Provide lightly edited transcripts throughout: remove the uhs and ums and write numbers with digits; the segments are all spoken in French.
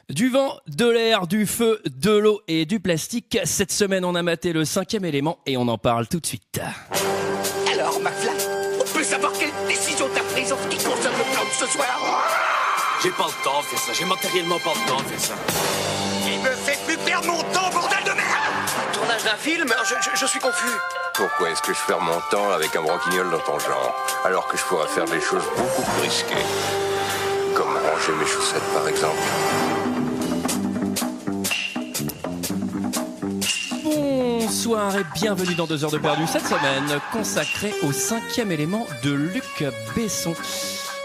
Du vent, de l'air, du feu, de l'eau et du plastique. Cette semaine, on a maté le 5e élément et on en parle tout de suite. Alors, McFly, on peut savoir quelle décision t'as prise en ce qui concerne le plan de ce soir? J'ai pas le temps de faire ça, j'ai matériellement pas le temps de faire ça. Il me fait plus perdre mon temps, bordel de merde! Tournage d'un film? Je suis confus. Pourquoi est-ce que je perds mon temps avec un broquignol dans ton genre, alors que je pourrais faire des choses beaucoup plus risquées? Comme ranger mes chaussettes, par exemple. Bonsoir et bienvenue dans 2 heures de perdu cette semaine consacrée au 5e élément de Luc Besson.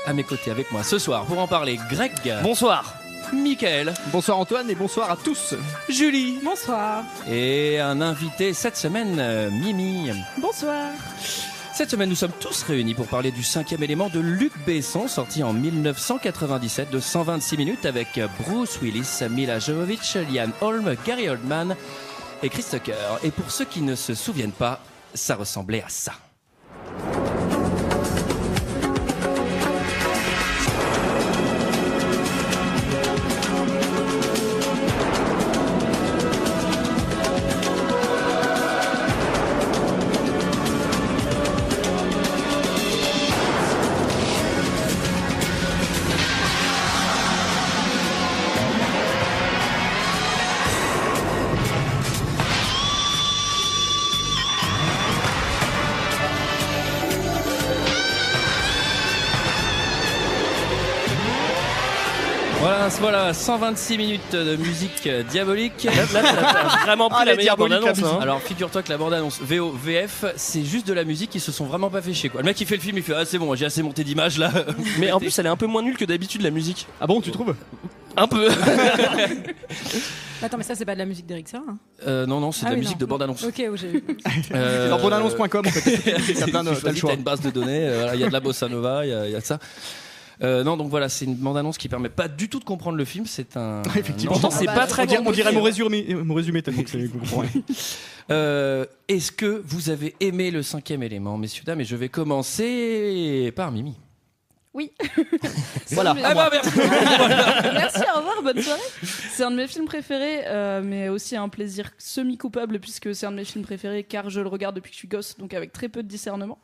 À mes côtés avec moi ce soir pour en parler, Greg. Bonsoir. Mickaël. Bonsoir Antoine et bonsoir à tous. Julie. Bonsoir. Et un invité cette semaine, Mimi. Bonsoir. Cette semaine, nous sommes tous réunis pour parler du 5e élément de Luc Besson, sorti en 1997 de 126 minutes avec Bruce Willis, Mila Jovovich, Liam Holm, Gary Oldman et Chris Tucker. Et pour ceux qui ne se souviennent pas, ça ressemblait à ça. Voilà, 126 minutes de musique diabolique. Là, t'as vraiment pris la meilleure bande-annonce. Hein. Alors, figure-toi que la bande-annonce VO, VF, c'est juste de la musique, ils se sont vraiment pas fait chier, quoi. Le mec, il fait le film, il fait ah, c'est bon, j'ai assez monté d'images là. Mais en plus, elle est un peu moins nulle que d'habitude, la musique. Ah bon, tu trouves? Un peu. Attends, mais ça, c'est pas de la musique d'Eric Serra, hein? Non, c'est de la musique de bande-annonce. Ok, j'ai vu. C'est dans bondeannonce.com en fait. T'as plein de t'as choix. une base de données, il y a de la bossa nova, il y a de ça. Non, donc voilà, c'est une bande-annonce qui permet pas du tout de comprendre le film. C'est un. Effectivement, Pourtant, c'est pas très bien. On dirait mon résumé tellement que c'est comprend. Est-ce que vous avez aimé le 5e élément, messieurs, dames? Et je vais commencer par Mimi. Oui. Voilà. Ah bah merci. Merci, au revoir, bonne soirée. C'est un de mes films préférés, mais aussi un plaisir semi-coupable puisque c'est un de mes films préférés car je le regarde depuis que je suis gosse, donc avec très peu de discernement.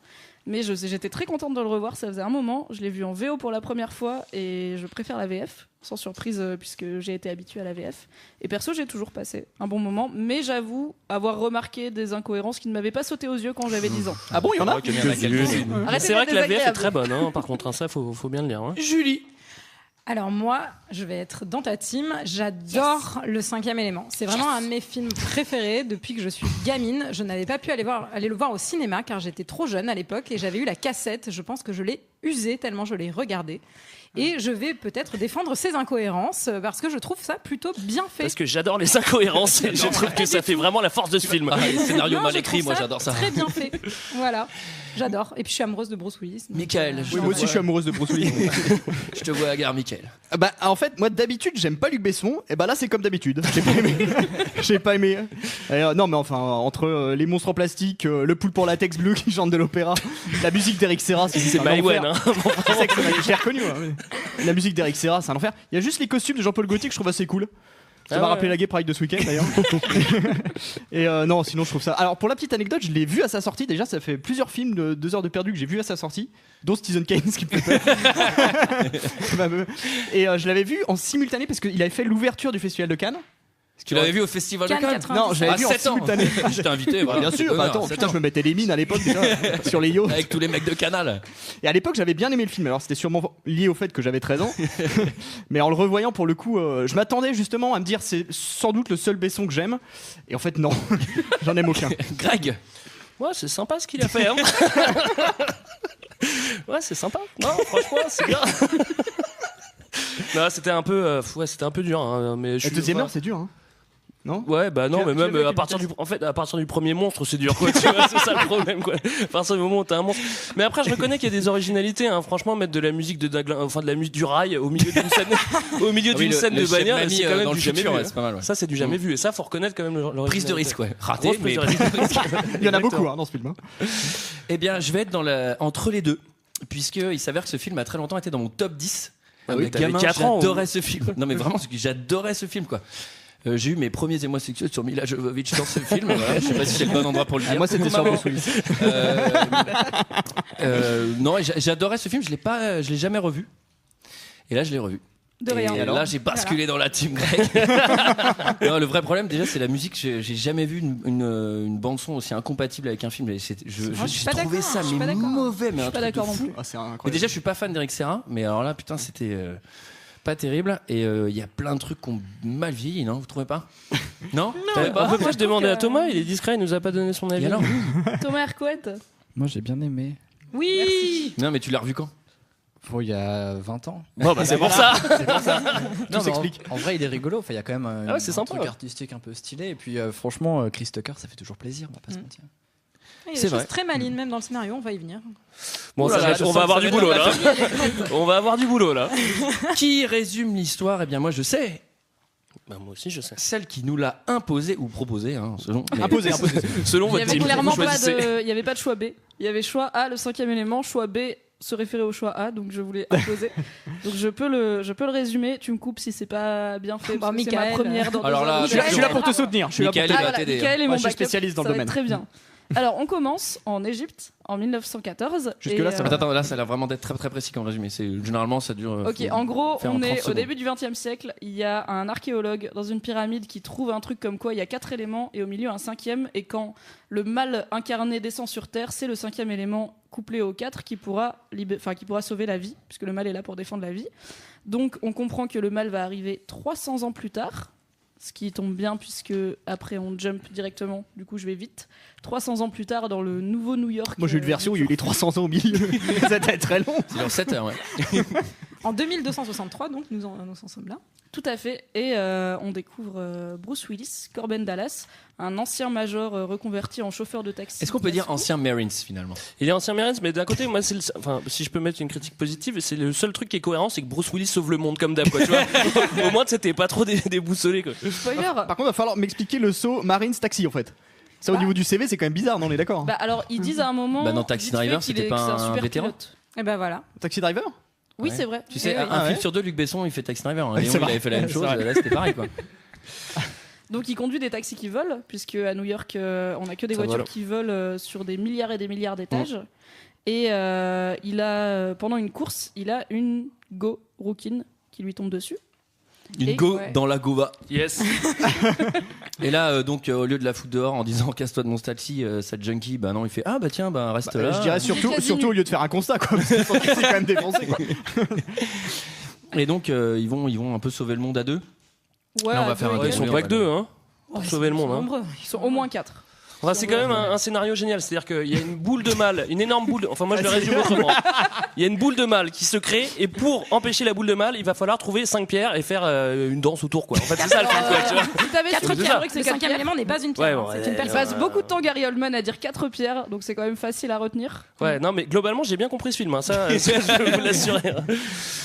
Mais j'étais très contente de le revoir, ça faisait un moment. Je l'ai vu en VO pour la première fois et je préfère la VF, sans surprise puisque j'ai été habituée à la VF. Et perso, j'ai toujours passé un bon moment, mais j'avoue avoir remarqué des incohérences qui ne m'avaient pas sauté aux yeux quand j'avais 10 ans. Ah bon, il y en a? Arrêtez C'est vrai d'être que la VF est désagréable. très bonne, hein. Par contre, hein, ça, faut bien le dire. Hein. Julie. Alors moi, je vais être dans ta team. J'adore le 5e élément. C'est vraiment un de mes films préférés depuis que je suis gamine. Je n'avais pas pu aller le voir au cinéma car j'étais trop jeune à l'époque et j'avais eu la cassette. Je pense que je l'ai usée tellement je l'ai regardée. Et je vais peut-être défendre ces incohérences parce que je trouve ça plutôt bien fait. Parce que j'adore les incohérences et je trouve que ça fait vraiment la force de ce film. Ah, les scénarios Non, mal je écrits, trouve moi j'adore ça. Très bien fait. Voilà, j'adore. Et puis je suis amoureuse de Bruce Willis. donc, Mickaël. Oui, moi aussi je suis amoureuse de Bruce Willis. Je te vois à la gare, Mickaël. Bah en fait, moi d'habitude j'aime pas Luc Besson. Et bah là c'est comme d'habitude. J'ai pas aimé. J'ai pas aimé. Non mais enfin entre les monstres en plastique, le poulpe en latex bleu qui chante de l'opéra, la musique d'Eric Serra, C'est un Maïwen, enfer. hein. C'est vrai que c'est reconnu. Hein, mais la musique d'Eric Serra, c'est un enfer. Il y a juste les costumes de Jean-Paul Gaultier que je trouve assez cool. Ça m'a rappelé la Gay Pride de ce week-end d'ailleurs. Et non, sinon je trouve ça. Alors pour la petite anecdote, je l'ai vu à sa sortie. Déjà, ça fait plusieurs films de 2 heures de perdu que j'ai vu à sa sortie, dont Citizen Kane, ce qui me fait peur. Et je l'avais vu en simultané parce qu'il avait fait l'ouverture du Festival de Cannes. Tu l'avais vu au Festival de Cannes Cannes? 97. Non, je l'avais À vu en 7 ans. simultané. Je t'ai invité, voilà. Bien sûr, bah attends, putain, je me mettais les mines à l'époque déjà, sur les yachts. Avec tous les mecs de Canal. Et à l'époque, j'avais bien aimé le film. Alors, c'était sûrement lié au fait que j'avais 13 ans. Mais en le revoyant, pour le coup, je m'attendais justement à me dire c'est sans doute le seul Besson que j'aime. Et en fait, non. J'en aime aucun. Greg. Ouais, c'est sympa ce qu'il a fait. Hein. Ouais, c'est sympa. Non, franchement, c'est bien. Non, c'était un peu, c'était un peu dur. Hein, mais La deuxième heure, c'est dur, hein. Non? Ouais, bah non, Tu mais l'as même vu à partir du premier monstre, c'est dur, quoi. Tu vois, c'est ça le problème, quoi. À partir du moment où t'as un monstre. Mais après, je reconnais qu'il y a des originalités, hein. Franchement, mettre de la musique de la musique du rail au milieu d'une scène, de bagnole, c'est quand même du jamais vu. C'est pas mal, ouais. Ça, c'est du jamais vu. Et ça, faut reconnaître quand même l'originalité. Prise de risque, ouais. Raté, Grosse mais prise de risque. Il y en a beaucoup hein, dans ce film. Hein. Eh bien, je vais être entre les deux, puisqu'il s'avère que ce film a très longtemps été dans mon top 10. mais t'avais gamin, 4 ans, j'adorais ce film. Non mais vraiment, j'adorais ce film quoi. J'ai eu mes premiers émois sexuels sur Mila Jovovich dans ce film. Voilà, je sais pas si c'est le bon endroit pour le dire. Moi c'était sur Bruce Willis. Non, j'adorais ce film. Je l'ai jamais revu. Et là, je l'ai revu. De rien. Et là, j'ai basculé dans la team Greg. Non, le vrai problème, déjà, c'est la musique. J'ai jamais vu une bande son aussi incompatible avec un film. J'ai trouvé ça mais mauvais, mais un truc de fou. Mais déjà, je suis pas fan d'Eric Serra, mais alors là, putain, c'était pas terrible. Et il y a plein de trucs qui ont mal vieilli, non? Vous trouvez pas? Non. On peut pas se demander à Thomas. Il est discret, il nous a pas donné son avis. Thomas Hercouet. Moi j'ai bien aimé. Oui. Merci. Non, mais tu l'as revu quand? Il y a 20 ans. Bon, bah c'est pour ça. Tout s'explique. En vrai, il est rigolo. Enfin, il y a quand même un sympa, truc artistique un peu stylé. Et puis, franchement, Chris Tucker, ça fait toujours plaisir. On va pas se mentir. Il y a des choses très malines même dans le scénario. On va y venir. Bon, on va avoir du boulot là. On va avoir du boulot là. Qui résume l'histoire? Eh bien, moi, je sais. Bah, moi aussi, je sais. Celle qui nous l'a imposée ou proposée, hein, selon. Imposée. Selon votre team. Il n'y avait pas de choix B. Il y avait choix A, le 5e élément, choix B, se référer au choix A, donc je voulais imposer. Donc je peux le résumer. Tu me coupes si c'est pas bien fait. Parce que c'est ma première dans Alors là, je suis là pour te soutenir. Michael va t'aider. Michael est mon je suis spécialiste dans le domaine. Très bien. Alors on commence en Égypte en 1914. Jusque-là, ça va. Attends, là, ça a l'air vraiment d'être très très précis comme résumé. Généralement, ça dure. Ok, en gros, on est au secondes. début du XXe siècle. Il y a un archéologue dans une pyramide qui trouve un truc comme quoi il y a 4 éléments et au milieu un 5e. Et quand le mal incarné descend sur Terre, c'est le 5e élément couplé au 4 qui pourra sauver la vie, puisque le mal est là pour défendre la vie. Donc on comprend que le mal va arriver 300 ans plus tard. Ce qui tombe bien puisque après on jump directement, du coup je vais vite. 300 ans plus tard dans le nouveau New York. Moi j'ai eu une version où il y a eu les 300 ans au milieu. Ça va être très long. C'est dans 7 heures, ouais. En 2263, donc nous en sommes là. Tout à fait. Et on découvre Bruce Willis, Corbin Dallas, un ancien major reconverti en chauffeur de taxi. Est-ce qu'on peut dire ancien Marines finalement? Il est ancien Marines, mais d'un côté, moi, si je peux mettre une critique positive, c'est le seul truc qui est cohérent, c'est que Bruce Willis sauve le monde comme d'hab, quoi. Tu vois au moins, c'était pas trop déboussolé, quoi. Spoiler. Par contre, il va falloir m'expliquer le saut Marines Taxi en fait. Ça, au niveau du CV, c'est quand même bizarre, non? On est d'accord? Bah alors, ils disent à un moment. Dans Taxi Driver, c'était pas un vétéran? Et ben voilà. Taxi Driver? Oui, ouais. c'est vrai. Tu sais, un film sur deux, Luc Besson, il fait Taxi Driver. Hein. Ouais, Léon, il avait fait la même chose. Là, c'était pareil, quoi. Donc, il conduit des taxis qui volent, puisque à New York, on a que des voitures qui volent sur des milliards et des milliards d'étages. Et il a, pendant une course, il a une go rouquine qui lui tombe dessus. Une go dans la gova. Yes. Et là, donc, au lieu de la foutre dehors en disant casse-toi de mon taxi, cette junkie, bah non, il fait bah tiens, reste là. Je dirais surtout au lieu de faire un constat, quoi. Parce que c'est quand même défoncé, quoi. Et donc, ils vont un peu sauver le monde à deux. Ouais, là, on va faire un ils sont pas que deux, hein. Pour sauver le monde, hein. Ils sont au moins 4. Enfin, c'est quand même un scénario génial, c'est-à-dire qu'il y a une boule de mal, une énorme boule. Enfin, moi je le résume autrement. Il y a une boule de mal qui se crée, et pour empêcher la boule de mal, il va falloir trouver 5 pierres et faire une danse autour, quoi. En fait, c'est ça le film, quoi, tu vois. Si t'avais 4 pierres, le 5e élément n'est pas une pierre. Ouais, c'est une Il personne. passe beaucoup de temps Gary Oldman à dire 4 pierres, donc c'est quand même facile à retenir. Ouais, non, mais globalement, j'ai bien compris ce film, hein. Ça, je peux vous l'assurer.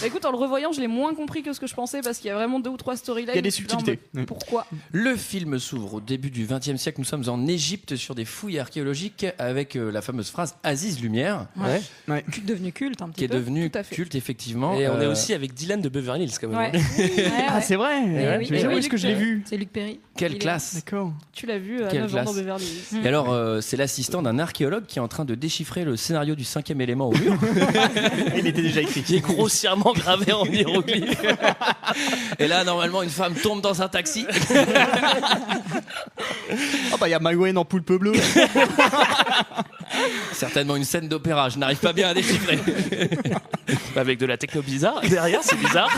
Écoute, en le revoyant, je l'ai moins compris que ce que je pensais parce qu'il y a vraiment 2 ou 3 storylines. Il y a des subtilités. Pourquoi? Le film s'ouvre au début du XXe siècle. Nous sommes en Égypte sur des fouilles archéologique avec la fameuse phrase Aziz Lumière, devenu culte un petit qui est peu. devenu culte effectivement. Et on est aussi avec Dylan de Beverly Hills quand même. Ah c'est vrai. Où est-ce que je l'ai vu? C'est Luc Perry. Quelle classe. D'accord. Tu l'as vu à 9 ans dans Beverly Hills. Et alors c'est l'assistant d'un archéologue qui est en train de déchiffrer le scénario du 5e élément au mur. Il était déjà écrit. Qui est grossièrement gravé en hiéroglyphe. Et là normalement une femme tombe dans un taxi. Il y a Maïwen en poulpe bleue. Certainement une scène d'opéra, je n'arrive pas bien à déchiffrer. Avec de la techno bizarre derrière, c'est bizarre.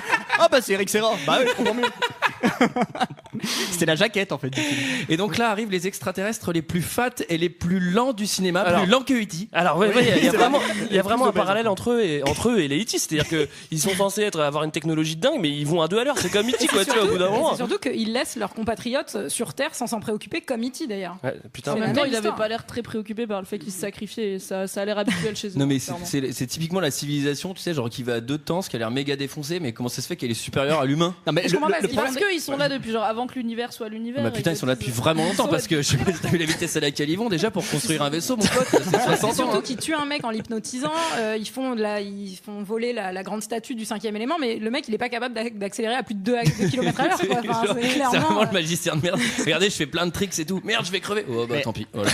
C'est Eric Serra. Bah ouais, je comprends mieux. C'était la jaquette en fait. Et donc là arrivent les extraterrestres les plus fat et les plus lents du cinéma, plus lents que E.T. Alors il y a vraiment un parallèle entre eux et les E.T. C'est-à-dire qu'ils sont censés avoir une technologie de dingue, mais ils vont à 2 à l'heure. C'est comme E.T. quoi, tu vois, au bout d'un moment. C'est surtout qu'ils laissent leurs compatriotes sur Terre sans s'en préoccuper comme E.T. d'ailleurs. Ouais, putain. En même temps, il avait pas l'air très préoccupé par le fait qu'il se sacrifiait. Et ça a l'air habituel chez eux. Non mais c'est typiquement la civilisation, tu sais, genre qui va à 2 de temps, ce qui a l'air méga défoncé, mais comment ça se fait qu'il y il est supérieur à l'humain. Non, mais Je comprends pas, parce qu'ils sont là depuis genre avant que l'univers soit l'univers. Bah putain, ils sont là depuis vraiment longtemps parce que je sais pas si t'as vu la vitesse à laquelle ils vont déjà pour construire un vaisseau, mon pote. C'est 60 ans. Surtout qu'ils tuent un mec en l'hypnotisant, ils font voler la grande statue du 5e élément, mais le mec il est pas capable d'accélérer à plus de 2 km à l'heure. Quoi. Enfin, c'est C'est clairement. vraiment le magicien de merde. Regardez, je fais plein de tricks et tout. Merde, je vais crever. Oh bah tant pis. Voilà.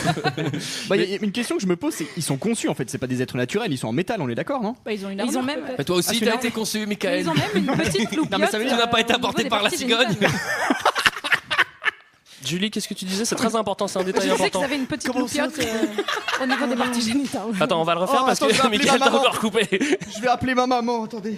Bah, y a une question que je me pose, c'est ils sont conçus en fait, c'est pas des êtres naturels, ils sont en métal, on est d'accord, non? Bah, ils ont une Ils ont armure, même. peut-être. Bah, toi aussi, Ah, t'as celui-là. été conçu, Michael. Ils ont même une petite loupiote. Non, mais ça veut dire tu n'as pas été au niveau apporté des par la parties cigogne. génitales. Julie, qu'est-ce que tu disais? C'est très important, c'est un détail Je sais important. qu'ils avaient une petite loupiote au niveau des parties génitales. Attends, on va le refaire Oh, parce attends, je vais que appeler Michael ma t'a maman. encore coupé. Je vais appeler ma maman, attendez.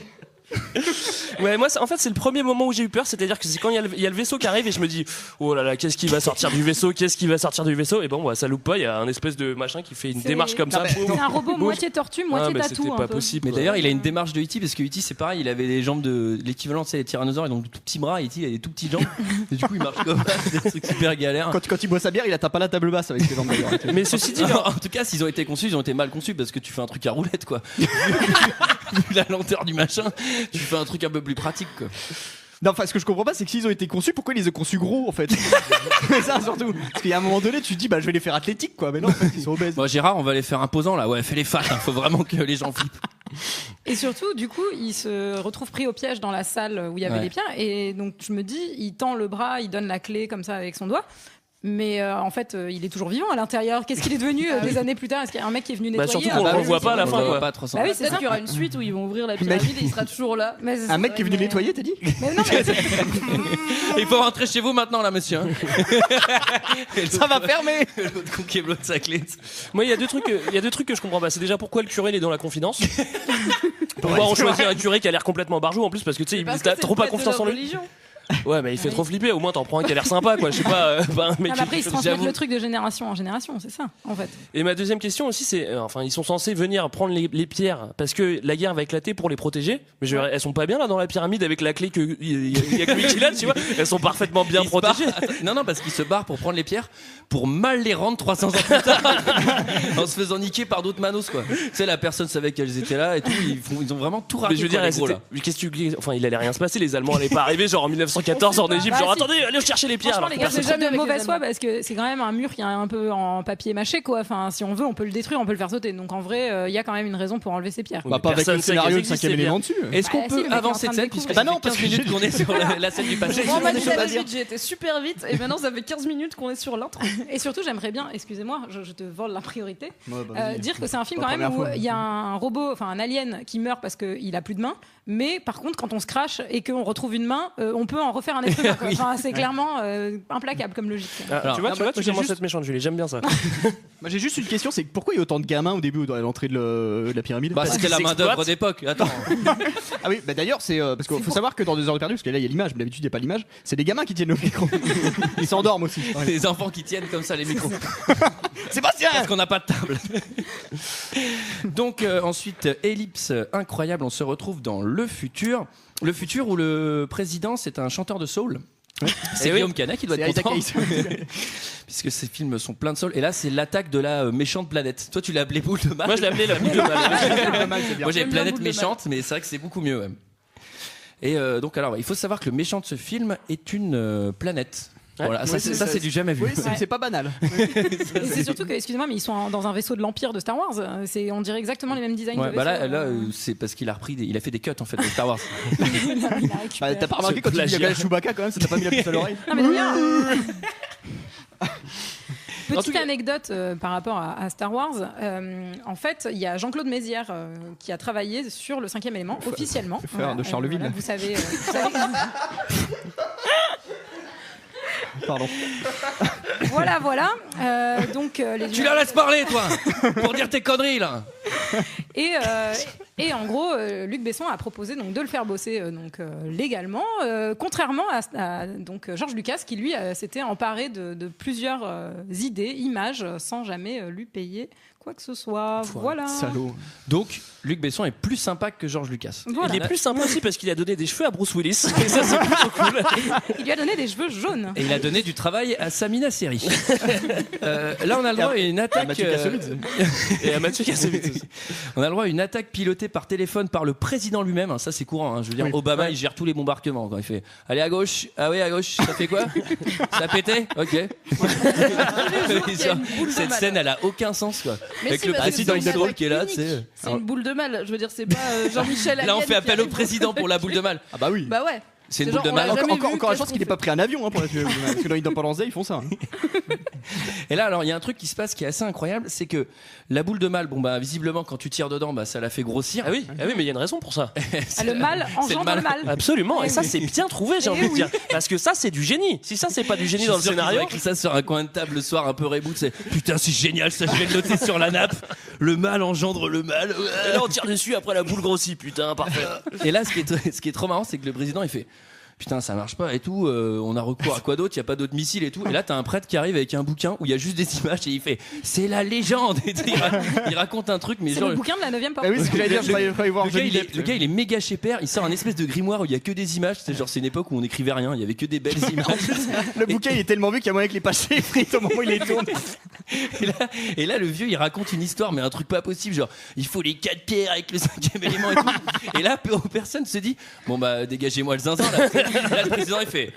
Ouais, moi, en fait, c'est le premier moment où j'ai eu peur, c'est-à-dire que c'est quand il y a le vaisseau qui arrive et je me dis, oh là là, qu'est-ce qui va sortir du vaisseau? Qu'est-ce qui va sortir du vaisseau? Et bon, bah, ça loupe pas, il y a un espèce de machin qui fait une C'est- démarche comme ça. Non, mais- boum. C'est un robot Boum. moitié tortue, moitié mais tatou. c'était un pas peu. possible. Mais quoi. d'ailleurs, il a une démarche de E.T. parce que E.T. c'est pareil, il avait les jambes de l'équivalent, c'est les tyrannosaures, ils ont de tout petits bras, E.T. il a des tout petits jambes. Et du coup, il marche comme ça, c'est des trucs super galères. Quand il boit sa bière, il atteint pas la table basse avec ses jambes d'ailleurs. Mais ceci dit, En tout cas, s'ils ont été conçus, ils ont été mal conçus parce que tu fais un truc à roulette, quoi. Vu la lenteur du machin, tu fais un truc un peu plus pratique, quoi. Non, enfin, ce que je comprends pas, c'est que s'ils ont été conçus, pourquoi ils les ont conçus gros en fait? Mais ça surtout. Parce qu'il y a un moment donné, tu te dis, bah je vais les faire athlétiques quoi. Mais non, en fait, ils sont obèses. Bon, Gérard, on va les faire imposants là. Ouais, fais les fat, hein. Faut vraiment que les gens flippent. Et surtout, du coup, il se retrouve pris au piège dans la salle où il y avait Ouais. les pierres. Et donc, je me dis, il tend le bras, il donne la clé comme ça avec son doigt. Mais en fait, il est toujours vivant à l'intérieur. Qu'est-ce qu'il est devenu des années plus tard? Est-ce qu'il y a un mec qui est venu Bah, nettoyer surtout qu'on un le peu revoit pas à la On fin, le voit quoi. pas 300. Bah oui, c'est Peut-être ça. qu'il y aura une suite où ils vont ouvrir la pyramide et il sera toujours là. Mais c'est Un ça, mec qui est venu mais- nettoyer, t'as dit? Mais non, mais Il faut rentrer chez vous maintenant là, monsieur. hein. Et Ça va fermer. L'autre con qui est l'autre sa clé. Moi, il y a deux trucs que je comprends pas. C'est déjà pourquoi le curé il est dans la confidence. Pourquoi on choisit un curé qui a l'air complètement barjou en plus parce que tu sais, Parce que t'as c'est trop le pas prêtre de confiance en leur lui. religion. Ouais, mais il fait Oui. trop flipper. Au moins, t'en prends un qui a l'air sympa, quoi. Je sais pas, pas un mec. Non, mais après, ils se transmettent J'avoue. le truc de génération en génération, c'est ça, en fait. Et ma deuxième question aussi, c'est, enfin, ils sont censés venir prendre les pierres parce que la guerre va éclater pour les protéger. Mais je veux dire, elles sont pas bien là dans la pyramide avec la clé que il y a que lui qui l'a, tu vois. Elles sont parfaitement bien Il se barre- protégées. Attends, non, parce qu'il se barre pour prendre les pierres pour mal les rendre 300 ans plus tard en se faisant niquer par d'autres manos, quoi. Tu sais, la personne savait qu'elles étaient là et tout. Ils ont vraiment tout raté. Mais je veux dire, quoi, les gros, là. qu'est-ce que tu, enfin, il allait rien se passer. Les Allemands allaient pas arriver genre en 1914 en Égypte. Bah, Genre, si. attendez, allez chercher les pierres. Franchement, alors les que gars, personne- c'est jamais jamais de avec les mauvaise foi Allemands. parce que c'est quand même un mur qui est un peu en papier mâché, quoi. Enfin, si on veut, on peut le détruire, on peut le faire sauter. Donc en vrai, il y a quand même une raison pour enlever ces pierres. Bah pas avec personne le sait scénario qu'elles de existent, 5ème ces élément dessus. Est-ce qu'on Bah, si, peut le mec est en avancer train de de scène puisque découvrir. ça Bah non, fait parce 15 que minutes qu'on est sur la scène du passé. Moi, on est dit sur à la la dire. suite, j'ai été super vite et maintenant ça fait 15 minutes qu'on est sur l'intro. Et surtout, j'aimerais bien, excusez-moi, je te vole la priorité, Ouais, bah, vas-y. dire que c'est un film Pas quand la même où première fois. il y a un robot, enfin un alien qui meurt parce qu'il a plus de main. Mais par contre, quand on se crache et qu'on retrouve une main, on peut en refaire un être humain. Quoi. Enfin, c'est clairement implacable comme logique. Ah, Alors, tu vois, moi, tu j'ai commences juste- à être méchant, Julie. J'aime bien ça. Moi j'ai juste une question, c'est pourquoi il y a autant de gamins au début à l'entrée de la pyramide? Bah, c'était la qu'ils main d'œuvre exploitent. d'époque. Attends. Ah oui, bah d'ailleurs c'est parce qu'il faut savoir que dans 2 heures de perdu, parce que là il y a l'image, mais d'habitude il n'y a pas l'image, c'est des gamins qui tiennent le micro. Ils s'endorment aussi. Ouais. Les enfants qui tiennent comme ça les micros. Sébastien. Parce qu'on n'a pas de table. Donc ensuite, ellipse incroyable, on se retrouve dans le futur. Le futur où le président c'est un chanteur de soul. C'est Eh oui. Guillaume Canet qui doit C'est être Isaac content. Hayes. Puisque ces films sont pleins de soul. Et là c'est l'attaque de la méchante planète. Toi tu l'as appelé boule de mal. Moi, je l'ai appelé la boule de mal. Pas mal, c'est bien. Moi j'avais J'aime bien planète boule de mal. méchante, mais c'est vrai que c'est beaucoup mieux même. Et donc alors il faut savoir que le méchant de ce film est une planète. Ouais. Voilà, Oui, ça, c'est- c'est du jamais vu. Oui, c'est pas banal. Et c'est surtout que, excusez-moi, mais ils sont dans un vaisseau de l'Empire de Star Wars. On dirait exactement les mêmes designs Ouais, de bah vaisseaux. là, c'est parce qu'il a repris, il a fait des cuts en fait de Star Wars. Il a récupéré. Bah, t'as pas remarqué quand tu dis plagiat. qu'il y avait Chewbacca quand même, ça t'a pas mis la puce à l'oreille? Non, mais d'ailleurs, En tout petite cas- anecdote par rapport à Star Wars. En fait, il y a Jean-Claude Mézières qui a travaillé sur le 5e élément officiellement. le frère de Charleville. Voilà, vous savez. Vous savez Pardon. voilà. Donc Tu la laisses parler toi pour dire tes conneries là. Et en gros, Luc Besson a proposé donc de le faire bosser légalement, contrairement à donc George Lucas qui lui s'était emparé de plusieurs idées, images, sans jamais lui payer quoi que ce soit. Voilà. Salaud. Donc, Luc Besson est plus sympa que George Lucas. Voilà. Il est plus sympa aussi parce qu'il a donné des cheveux à Bruce Willis. Et ça, c'est plutôt cool. Il lui a donné des cheveux jaunes. Et il a donné du travail à Samina Seri. Là, on a le droit à une attaque. Mathieu Kassovitz. Et à Mathieu Kassovitz aussi. On a le droit à une attaque pilotée par téléphone par le président lui-même. Ça, c'est courant. Je veux dire, Oui. Obama, il gère tous les bombardements. Quand il fait allez à gauche. Ah oui, à gauche. Ça fait quoi? Ça a pété? Ok. Cette scène, elle a aucun sens, quoi. Mais Avec si, le parce que président c'est une drôle attaque qui est là, unique. tu sais. C'est une boule de mal. Je veux dire, c'est pas Jean-Michel. Là, on Allienne fait qui appel au arrive. président pour la boule de mal. Ah bah oui. Bah ouais. C'est une C'est boule de genre, on mal. l'a jamais Encore vu, une chance qu'est-ce qu'il n'est qu'on pas pris un avion pour la tuer. Parce que dans Independence Day, ils font ça. Et là, alors, il y a un truc qui se passe qui est assez incroyable, c'est que la boule de mal, bon bah visiblement, quand tu tires dedans, bah ça la fait grossir. Ah oui, mais il y a une raison pour ça. Le mal engendre le mal. Absolument, et ça oui. c'est bien trouvé, j'ai Eh envie de oui. dire. Parce que ça c'est du génie. Si ça c'est pas du génie Je suis dans le sûr qu'ils scénario. auraient écrit ça sur un coin de table le soir un peu reboot, c'est putain c'est génial ça, je vais le noter sur la nappe. Le mal engendre le mal. Et là on tire dessus après la boule grossit, putain, parfait. Et là ce qui est trop marrant, c'est que le président il fait putain ça marche pas et tout, on a recours à quoi d'autre, il y a pas d'autres missiles et tout. Et là t'as un prêtre qui arrive avec un bouquin où il y a juste des images et il fait c'est la légende. Et il raconte un truc mais C'est genre le bouquin de la 9ème porte. Ah oui, c'est ce que j'allais dire, je vais voir le gars, Johnny il est, Depp. le gars il est méga chez père, il sort un espèce de grimoire où il y a que des images, c'est une époque où on n'écrivait rien, il y avait que des belles images. Le bouquin il est tellement vu qu'il y a moyen que les pages s'effritent au moment où il les tourne. Et là, le vieux, il raconte une histoire, mais un truc pas possible, genre, il faut les 4 pierres avec le 5e élément et tout. Et là, personne se dit, bon bah, dégagez-moi le zinzin, là. Et là, le président, il fait,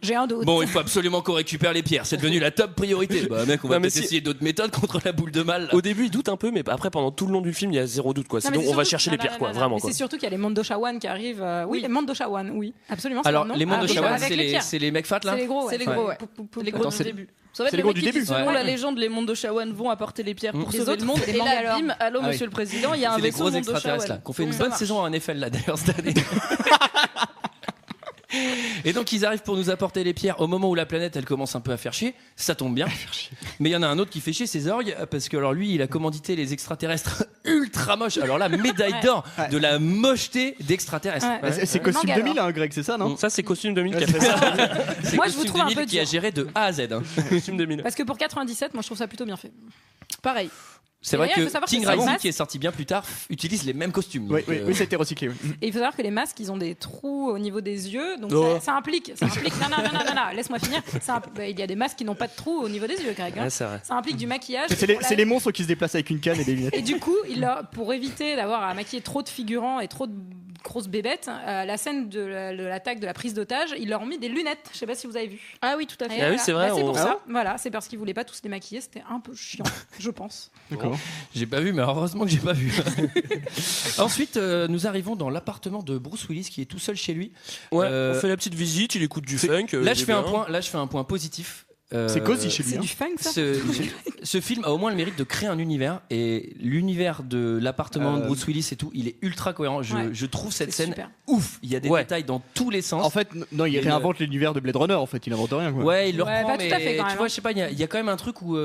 J'ai un doute. bon, il faut absolument qu'on récupère les pierres, c'est devenu la top priorité. Bah, mec, on va Non, mais peut-être essayer d'autres méthodes contre la boule de mal. Là. Au début il doute un peu, mais après pendant tout le long du film il y a zéro doute quoi. Non, mais Sinon c'est on va surtout- chercher les pierres quoi, Mais vraiment quoi. C'est surtout qu'il y a les Mondoshawan qui arrivent. Oui, les Mondoshawan, oui, absolument. c'est Alors, leur nom. les mondes de Avec Shawan, les pierres. c'est les mecs fat, là? C'est les gros, C'est les gros, ouais. Les gros Attends, du c'est- début. Ça va être c'est les les gros mecs du qui, début. selon Ouais. la légende, les mondes de Shawan vont apporter les pierres pour Les sauver autres, le monde. c'est des Et là, Mangalore. bim, allô, Ah oui. monsieur le président, il y a un C'est les vaisseau gros Mondo extraterrestres, Shawan. là, qu'on fait une Ça bonne marche. saison en NFL, là, d'ailleurs, cette année. Et donc ils arrivent pour nous apporter les pierres au moment où la planète elle commence un peu à faire chier, ça tombe bien. Mais il y en a un autre qui fait chier, c'est Zorg, parce que alors lui il a commandité les extraterrestres ultra moches. Alors là médaille d'or de la mocheté d'extraterrestres. Ouais. Bah, c'est costume Mangalore. 2000, hein, Greg, c'est ça, non? Ça c'est Costume 2000 qui a fait ça. C'est Moi, je vous Costume trouve un 2000 peu qui a dur. géré de A à Z. Hein. Costume 2000. Parce que pour 97, moi je trouve ça plutôt bien fait. Pareil. C'est vrai d'ailleurs, il faut que savoir King que c'est Rising un qui est sorti bien plus tard utilise les mêmes costumes. Oui, Donc, oui, oui, ça a été recyclé. Oui. Et il faut savoir que les masques, ils ont des trous au niveau des yeux, donc Oh. ça implique. Non, laisse-moi finir. Il y a des masques qui n'ont pas de trous au niveau des yeux, Greg. hein. Ouais, c'est vrai. Ça implique du maquillage. C'est les monstres qui se déplacent avec une canne et des lunettes. Et du coup, pour éviter d'avoir à maquiller trop de figurants et trop de grosses bébêtes, la scène de l'attaque de la prise d'otage, ils leur ont mis des lunettes. Je sais pas si vous avez vu. Ah oui, tout à fait. Et Ah oui, voilà. c'est vrai, Bah, c'est on- pour Ah ça. Voilà, c'est parce qu'ils voulaient pas tous les maquiller. C'était un peu chiant, je pense. D'accord. J'ai pas vu, mais heureusement que j'ai pas vu. Ensuite, nous arrivons dans l'appartement de Bruce Willis qui est tout seul chez lui. Ouais, Euh, on fait la petite visite, il écoute du funk. Là, il je est fais un bien. point. Là, je fais un point positif. C'est cosy chez lui. C'est hein. du funk, ça. Ce film a au moins le mérite de créer un univers et l'univers de l'appartement de Euh, Bruce Willis et tout, il est ultra cohérent. Ouais. Je trouve cette C'est scène super. ouf. Il y a des Ouais. détails dans tous les sens. En fait, non, il Et réinvente l'univers de Blade Runner. En fait, il invente rien. Quoi. Ouais, il le Ouais, reprend, pas tout mais à fait, quand tu même, vois, hein. je sais pas, il y a quand même un truc où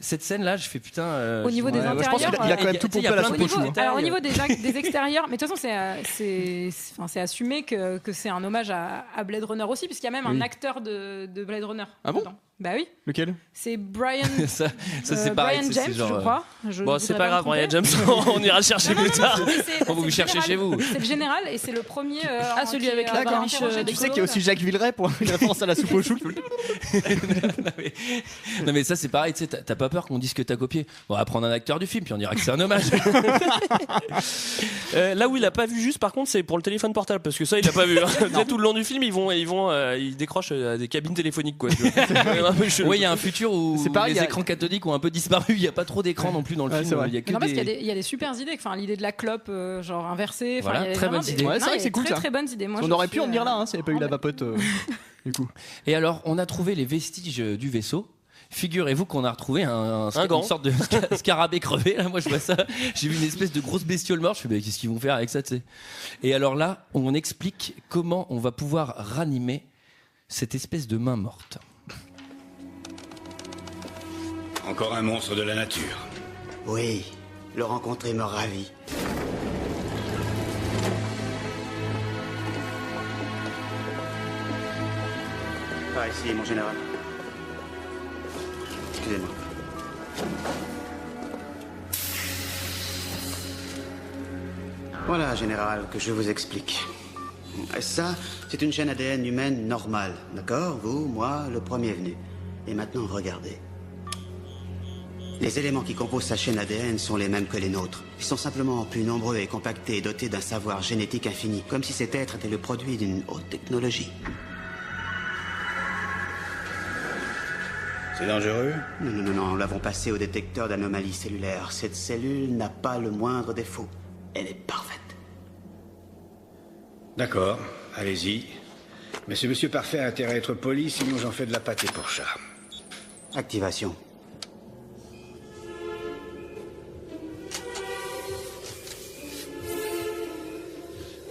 cette scène-là, je fais putain. Au niveau des Ouais, moi, je pense qu'il a intérieurs, quand même tout tu sais, il y pompé a à la plein de soupe au petits chou. détails. Alors au niveau des extérieurs, mais de toute façon c'est assumé que c'est un hommage à Blade Runner aussi, puisqu'il y a même un Oui. acteur de Blade Runner. Ah bon dedans. Bah oui, Lequel? c'est Brian, ça c'est pareil. Brian c'est James, genre, je crois. Bon, c'est pas grave, Brian James, on ira chercher plus tard. On va vous chercher chez vous. C'est le général et c'est le premier. Celui avec la barbiche, Tu sais qu'il y a aussi Jacques Villeray pour une référence à la soupe au chou. Non mais ça c'est pareil, tu sais, t'as pas peur qu'on dise que t'as copié. Bon, on va prendre un acteur du film puis on dira que c'est un hommage. Là où il a pas vu juste, par contre, c'est pour le téléphone portable, parce que ça, il a pas vu. Hein. Tu sais, tout le long du film, ils décrochent à des cabines téléphoniques, quoi. Tu vois. C'est un peu chelou. Oui, il y a un futur où C'est pareil, les il y a- écrans cathodiques ont un peu disparu. Il y a pas trop d'écran non plus dans le Ouais, film. c'est vrai. Il y a que Non, parce qu'il y a des. il y a des super idées. Enfin, l'idée de la clope, genre inversée. Enfin, Voilà, il y a très vraiment bonnes des- idées. Ouais, c'est Non, vrai il y que a c'est cool, très ça. très bonnes idées. Moi, On je aurait suis, pu en venir là, hein, s'il n'y avait pas eu la vapote. Du coup. Et alors, on a trouvé les vestiges du vaisseau. Figurez-vous qu'on a retrouvé Un une gant. sorte de scarabée crevé. Là, moi, je vois ça. J'ai vu une espèce de grosse bestiole morte. Je me suis dit, mais qu'est-ce qu'ils vont faire avec ça, tu sais. Et alors là, on explique comment on va pouvoir ranimer cette espèce de main morte. Encore un monstre de la nature. Oui, le rencontrer me ravit. Par ici, mon général. Excusez-moi. Voilà, général, que je vous explique. Ça, c'est une chaîne ADN humaine normale, d'accord? Vous, moi, le premier venu. Et maintenant, regardez. Les éléments qui composent sa chaîne ADN sont les mêmes que les nôtres. Ils sont simplement plus nombreux et compactés et dotés d'un savoir génétique infini, comme si cet être était le produit d'une haute technologie. C'est dangereux? Non, nous l'avons passé au détecteur d'anomalies cellulaires. Cette cellule n'a pas le moindre défaut. Elle est parfaite. D'accord, allez-y. Mais ce monsieur parfait a intérêt à être poli, sinon j'en fais de la pâtée pour chat. Activation.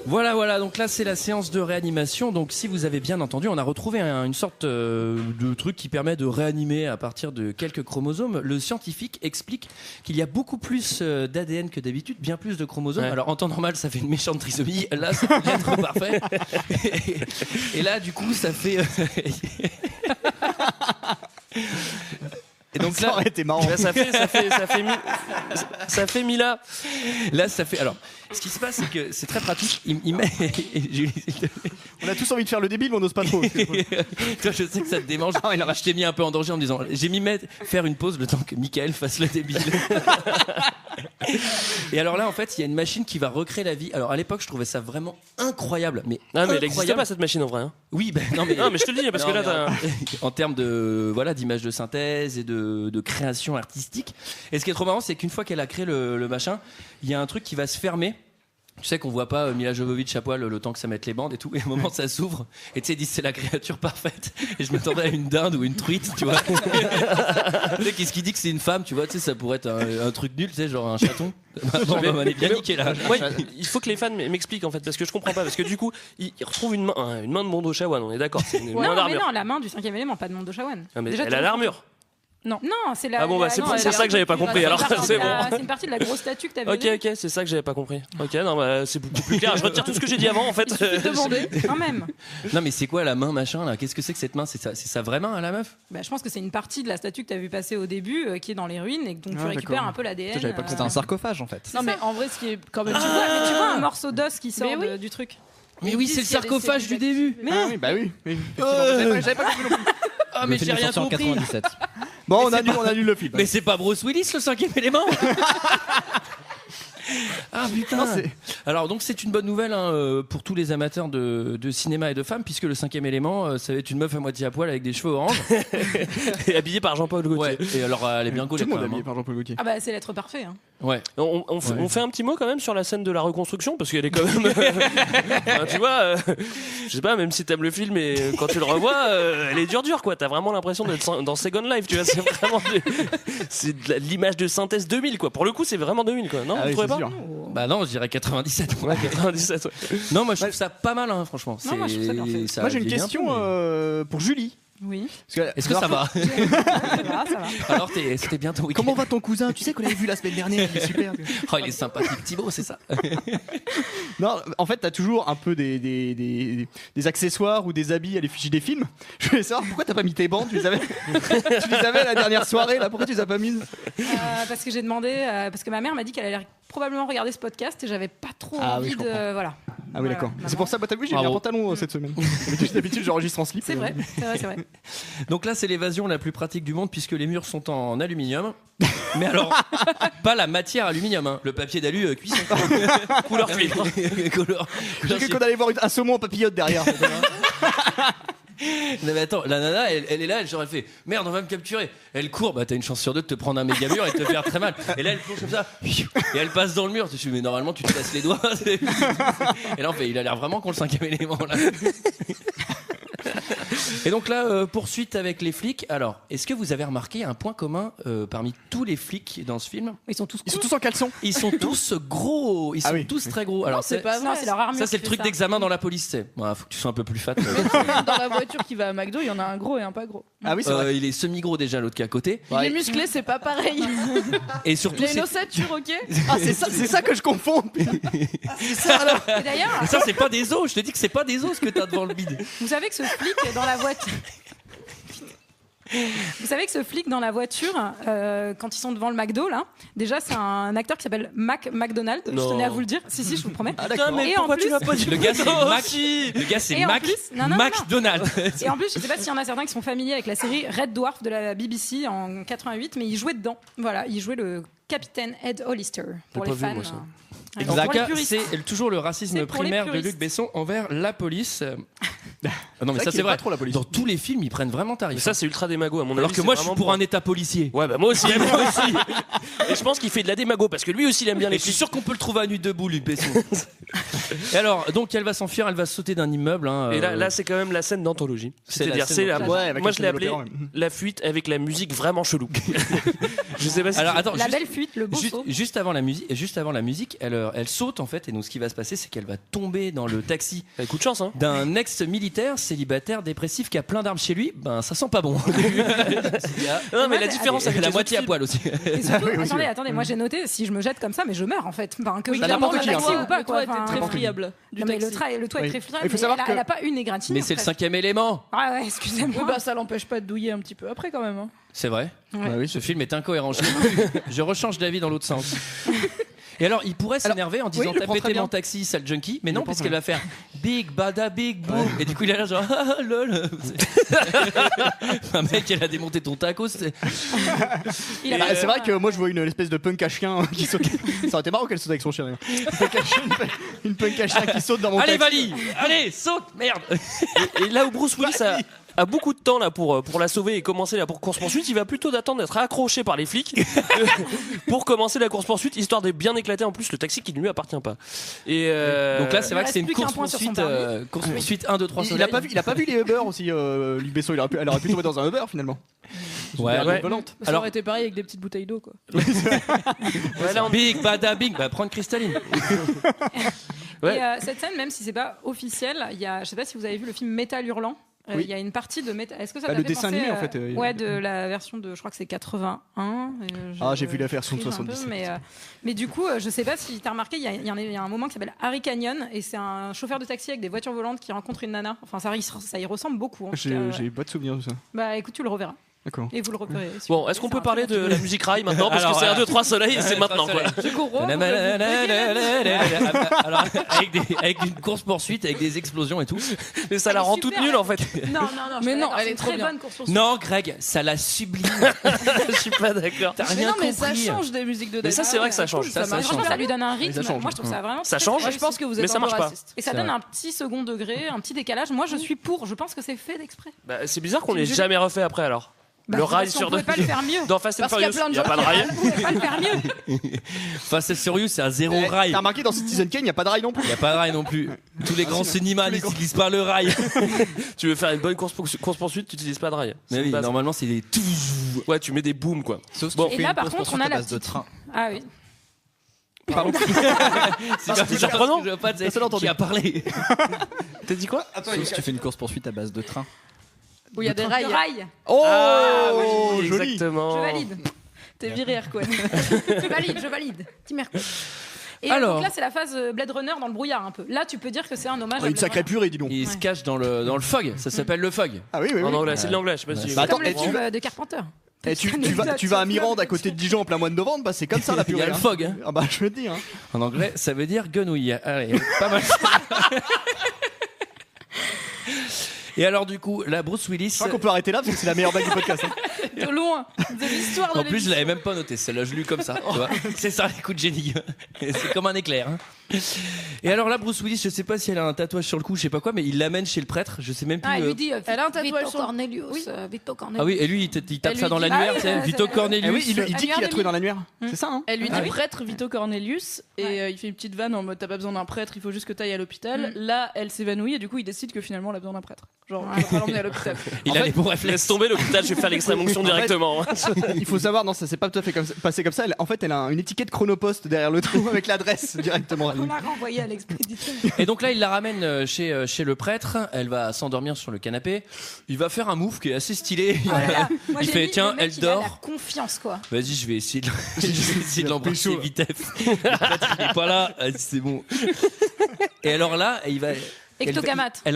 Voilà, donc là c'est la séance de réanimation. Donc si vous avez bien entendu, on a retrouvé une sorte de truc qui permet de réanimer à partir de quelques chromosomes. Le scientifique explique qu'il y a beaucoup plus d'ADN que d'habitude, bien plus de chromosomes. Ouais. Alors en temps normal ça fait une méchante trisomie, là ça peut être parfait. Et là du coup ça fait... Et donc ça là, aurait été marrant. Là, ça fait Mila. Là, ça fait. Alors, ce qui se passe, c'est que c'est très pratique. Il met. On a tous envie de faire le débile, mais on n'ose pas trop. Toi, je sais que ça te démange. Je t'ai mis un peu en danger en me disant j'ai mis faire une pause le temps que Michael fasse le débile. Et alors là, en fait, il y a une machine qui va recréer la vie. Alors à l'époque, je trouvais ça vraiment incroyable. Mais elle n'existait pas cette machine en vrai. Hein. Oui, non, mais je te le dis parce que là, en termes de d'image de synthèse et de création artistique. Et ce qui est trop marrant, c'est qu'une fois qu'elle a créé le machin, il y a un truc qui va se fermer. Tu sais qu'on voit pas Mila Jovovich à poil le temps que ça mette les bandes et tout. Et au moment ça s'ouvre. Et tu sais, ils disent c'est la créature parfaite. Et je m'attendais à une dinde ou une truite, tu vois. Tu sais, qu'est-ce qu'il dit que c'est une femme, tu vois. Tu sais, ça pourrait être un truc nul, tu sais, genre un chaton. On est bien niqué là. Ouais, il faut que les fans m'expliquent en fait, parce que je comprends pas. Parce que du coup, ils retrouvent une main de Mondo Shawan, on est d'accord. C'est une main d'armure. Mais non, la main du 5e élément, pas de Mondo Shawan. Ah, mais elle a l'armure. Non, c'est la. Ah bon, c'est ça que j'avais pas compris. Alors c'est bon. C'est une partie de la grosse statue que t'avais vue. Ok, c'est ça que j'avais pas compris. Ok, non, c'est beaucoup plus clair. Je retire tout ce que j'ai dit avant en fait. Demander, quand même. Non, mais c'est quoi la main machin là? Qu'est-ce que c'est que cette main? C'est sa vraie main à la meuf? Bah, je pense que c'est une partie de la statue que t'as vu passer au début, qui est dans les ruines et donc tu récupères un peu l'ADN. J'avais pas que c'était un sarcophage en fait. Non, mais en vrai, ce qui est quand même. Tu vois un morceau d'os qui sort du truc. Mais oui, c'est le sarcophage du début. Mais oui, bah oui. J'avais pas compris non plus. Ah, mais j'ai rien compris. Bon, on annule le film. Mais c'est pas Bruce Willis le 5e élément. Ah putain. Alors donc c'est une bonne nouvelle pour tous les amateurs de cinéma et de femmes, puisque le 5e élément ça va être une meuf à moitié à poil avec des cheveux orange et habillée par Jean-Paul Gaultier. Ouais. Et alors elle est bien gaulée. Tout le monde habillé par Jean-Paul Gaultier. Ah bah c'est l'être parfait. Hein. Ouais. On fait un petit mot quand même sur la scène de la reconstruction parce qu'elle est quand même. Enfin, tu vois, je sais pas, même si t'aimes le film et quand tu le revois, elle est dure quoi. T'as vraiment l'impression d'être dans Second Life, tu vois. C'est vraiment c'est de l'image de synthèse 2000 quoi. Pour le coup, c'est vraiment 2000 quoi. Non, vous trouvez pas? Bah non, je dirais 97. Ouais, 97. Ouais. Non, moi je trouve ça pas mal, franchement. Non, moi je trouve ça parfait. Moi j'ai une question pour Julie. Oui. Est-ce que ça va? Ça va. Alors c'était bien ton week-end. Comment va ton cousin? Tu sais qu'on l'avait vu la semaine dernière, il est super. Oh, il est sympathique, Thibaut, c'est ça? Non, en fait, t'as toujours un peu des accessoires ou des habits à l'effigie des films. Je voulais savoir pourquoi t'as pas mis tes bandes. Tu les avais la dernière soirée, là. Pourquoi tu les as pas mises? Parce que j'ai demandé, parce que ma mère m'a dit qu'elle allait probablement regarder ce podcast et j'avais pas trop envie de. Voilà. Ah oui, d'accord. C'est pour ça, t'as vu, j'ai mis un pantalon cette semaine. D'habitude, j'enregistre en slip. C'est vrai. Donc là, c'est l'évasion la plus pratique du monde puisque les murs sont en aluminium. Mais alors, pas la matière aluminium, le papier d'alu cuisson. Couleur cuivre. J'ai cru qu'on allait voir un saumon en papillote derrière. Non mais attends, la nana elle est là, elle fait merde, on va me capturer. Elle court, bah t'as une chance sur deux de te prendre un méga mur et de te faire très mal. Et là elle plonge comme ça et elle passe dans le mur. Tu te dis mais normalement tu te casses les doigts. Et là il a l'air vraiment con le 5e élément là. Et donc là, poursuite avec les flics. Alors, est-ce que vous avez remarqué un point commun parmi tous les flics dans ce film? Ils sont tous en caleçon. Ils sont tous gros. Ils sont tous très gros. Alors, c'est pas vrai. C'est leur armure. Ça, c'est le truc d'examen dans la police. C'est. Ouais, faut que tu sois un peu plus fat. Dans la voiture qui va à McDo, il y en a un gros et un pas gros. Ah oui, c'est vrai. Il est semi-gros déjà, l'autre qui est à côté. Il est musclé, c'est pas pareil. Et surtout, il a une ossature, ok. Ah, c'est ça que je confonds. C'est ça alors. Et d'ailleurs. Ça, c'est pas des os. Je te dis que c'est pas des os que t'as devant le bide. Vous savez que ce flic est dans la voiture. Vous savez que ce flic dans la voiture, quand ils sont devant le McDo, là, déjà c'est un acteur qui s'appelle McDonald. Je tenais à vous le dire. Si, je vous le promets. Putain, mais et pourquoi en plus, tu m'as pas dit Le gars c'est Mac. aussi Le gars c'est Et en Mac. plus- non, non, McDonald. Et en plus, je sais pas s'il y en a certains qui sont familiers avec la série Red Dwarf de la BBC en 88, mais il jouait dedans. Voilà, il jouait le capitaine Ed Hollister pour J'ai les pas vu, fans. moi, ça. Ouais, pour les Zaka, puristes. c'est toujours le racisme C'est pour les primaire de puristes. Luc Besson envers la police. Ah non mais ça qu'il c'est aime vrai. pas trop la police. Dans tous les films, ils prennent vraiment tarif. Mais ça, c'est ultra démago à mon avis. Alors que c'est moi, je suis vraiment pour un état policier. Ouais, bah moi aussi. Et je pense qu'il fait de la démago parce que lui aussi, il aime bien Et les je suis flics. sûr qu'on peut le trouver à nu debout, Luc Besson. Et alors, donc elle va s'enfuir, elle va sauter d'un immeuble. Hein, Et là, c'est quand même la scène d'anthologie. C'est la C'est-à-dire, scène c'est la. d'anthologie. Ouais, avec Moi, la je l'ai scène de appelé l'opéra, ouais. la fuite avec la musique vraiment chelou. Je sais pas si. Alors attends, La juste, belle fuite, le beau saut. juste avant la musique, elle saute en fait, et donc ce qui va se passer, c'est qu'elle va tomber dans le taxi Bah, coup de chance, hein. d'un ex-militaire célibataire dépressif qui a plein d'armes chez lui. Ben ça sent pas bon. Non, mais la différence avec la les moitié à autres poil aussi. Et surtout, attendez, moi j'ai noté, si je me jette comme ça, mais je meurs en fait. Enfin, que je bah, monte n'importe dans qui, le hein. taxi ou pas, Le quoi. toit était Enfin, très friable du non, mais taxi. le toit est Oui. très friable. Il faut mais savoir elle a que- pas une égratignure. Mais c'est le presque. 5e élément. Ah ouais, excusez-moi. Oui, bah ça l'empêche pas de douiller un petit peu après quand même. Hein. C'est vrai. Ouais. Bah oui, Ce film est incohérent. Je rechange d'avis dans l'autre sens. Et alors, il pourrait s'énerver en disant oui, il le t'as prend pété très mon bien. taxi, sale junkie. Mais non, le prend puisqu'elle très va faire big bada big boom. Et du coup, il est là genre ah lol. Un mec, elle a démonté ton taco. Il a Bah, pas- c'est vrai que moi je vois une espèce de punk à chien qui saute. Ça aurait été marrant qu'elle saute avec son chien. d'ailleurs. Une punk à chien qui saute dans mon Allez, taxi. Vali, allez, saute, merde. Et là où Bruce Willis a beaucoup de temps là pour la sauver et commencer la course poursuite, il va plutôt d'attendre d'être accroché par les flics pour commencer la course poursuite, histoire de bien éclater en plus le taxi qui ne lui appartient pas. Et Donc là, c'est il vrai que reste c'est une plus qu'un course point sur son poursuite 1, 2, 3 Il a pas vu les Uber aussi. Luc Besson, elle aurait pu tomber dans un Uber finalement. Ouais, Une ouais. volante. Ça Alors- aurait été pareil avec des petites bouteilles d'eau quoi. Big bada big, bah prendre cristalline. Ouais. Et cette scène, même si c'est pas officiel, il y a, je sais pas si vous avez vu le film Métal Hurlant. Il Oui. y a une partie de Métal. Est-ce que ça Bah, t'a le fait dessin penser, animé, en fait, ouais, de la version de, je crois que c'est 81. Ah, j'ai vu la version de triche un peu, 77. mais du coup, je sais pas si t'as remarqué, il y a un moment qui s'appelle Harry Canyon et c'est un chauffeur de taxi avec des voitures volantes qui rencontre une nana. Enfin, ça y ressemble beaucoup. En tout cas. J'ai pas de souvenir de ça. Bah, écoute, tu le reverras D'accord. et vous le repérez. si bon, vous est-ce qu'on voulez, peut parler de c'est un la musique rail maintenant parce Alors, que c'est voilà. 1, 2, 3 soleils et c'est maintenant quoi. Alors, avec une course poursuite, avec des explosions et tout. Mais ça Elle la est rend super. toute nulle en fait. Non, je Mais suis non, d'accord, elle c'est est une trop très bien. bonne course poursuite. Non, Greg, ça la sublime. Je suis pas d'accord. T'as Mais rien non, mais ça compris. change des musiques de Mais ça, David. c'est vrai que ça change. Ça Mais franchement, change. ça lui donne un rythme. Ça change. Moi, je trouve ça vraiment. Ça très, change. très Moi, je pense que vous êtes Mais ça un peu marche pas. raciste. Et ça C'est donne vrai. un petit second degré, un petit décalage. Moi, je suis pour. Je pense que c'est fait d'exprès. Bah, c'est bizarre qu'on l'ait jamais refait après alors. Bah, Le c'est rail parce qu'on sur pouvait deux. pas le faire mieux. Dans Fast and Parce qu'il y a Furious, plein de il y a gens pas de qui rail. On pouvait pas le faire mieux. Fast and Furious, c'est un zéro Eh, rail. T'as remarqué dans Citizen Kane, il n'y a pas de rail non plus. Il n'y a pas de rail non plus. Tous les grands cinémas n'utilisent pas le rail. Tu veux faire une bonne course poursuite, tu utilises pas de rail. Mais C'est oui, pas- normalement, c'est des. Ouais, tu mets des booms quoi. Sauf si Bon. tu Et fais là, une par course contre, on poursuite a à la base de petite. train. Ah oui. Pardon. C'est surprenant. Je vois pas, Personne n'a entendu. qui a parlé. T'as dit quoi? Sauf si tu fais une course poursuite à base de train. Où il y a des rails. Le rail. Oh, oui, joli. exactement. Je valide. T'es viré quoi. Je valide. Tim Mercourt. Et Alors. donc là, c'est la phase Blade Runner dans le brouillard un peu. Là, tu peux dire que c'est un hommage à Une Blade sacrée Runner. purée, dis donc. Il se cache dans le fog. Ça s'appelle le fog. Ah oui, oui, En oui. anglais, c'est de l'anglais, je sais pas si. Bah, attends, Comme le et tu film vas- de Carpenter. Et tu vas à Mirande à côté de Dijon en plein mois de novembre, bah c'est comme ça la Il y purée. a le hein. fog. Hein. Ah bah je veux te dire. Hein. En anglais, ça veut dire guenouille. Allez, pas mal. Et alors, du coup, là, Bruce Willis. Je crois qu'on peut arrêter là parce que c'est la meilleure blague du podcast. Hein. De loin. De l'histoire de En plus, je l'émission. l'avais même pas noté. Celle-là, je l'ai lu comme ça. Tu vois. C'est ça, les coups de génie. C'est comme un éclair. Hein. Et alors là, Bruce Willis, je sais pas si elle a un tatouage sur le cou, je sais pas quoi, mais il l'amène chez le prêtre. Je sais même plus. Ah, il lui dit Elle a un tatouage Vito sur- Cornelius. Oui. Vito Cornelius. Ah oui, et lui, il tape Elle ça lui dans dit- l'annuaire, Ah oui, tu sais. c'est- Vito Eh Cornelius. oui, il dit qu'il a Annuaire trouvé de dans l'annuaire. C'est ça, hein. Elle lui dit Ah oui. prêtre Vito Cornelius et Ouais. il fait une petite vanne en mode t'as pas besoin d'un prêtre, il faut juste que t'ailles à l'hôpital. Là, elle s'évanouit et du coup, il décide que finalement, elle a besoin d'un prêtre. Genre, on va l'emmener à l'hôpital. Il a les bons réflexes. Laisse tomber l'hôpital, je vais faire l'extrême onction directement. Il faut savoir, non, ça s'est pas tout à fait passé comme ça. En fait, elle a une étiquette chronopost derrière le trou avec l'adresse directement. On l'a renvoyé à l'expéditeur. Et donc là, il la ramène chez le prêtre. Elle va s'endormir sur le canapé. Il va faire un move qui est assez stylé. Oh là là. Moi, Il j'ai fait, mis, tiens, le mec, elle il a dort. la confiance, quoi. Vas-y, je vais essayer de, je vais essayer de l'embrasser vitesse. Le prêtre, il est pas là. C'est bon. Et alors là, il va. Ectogamate. Elle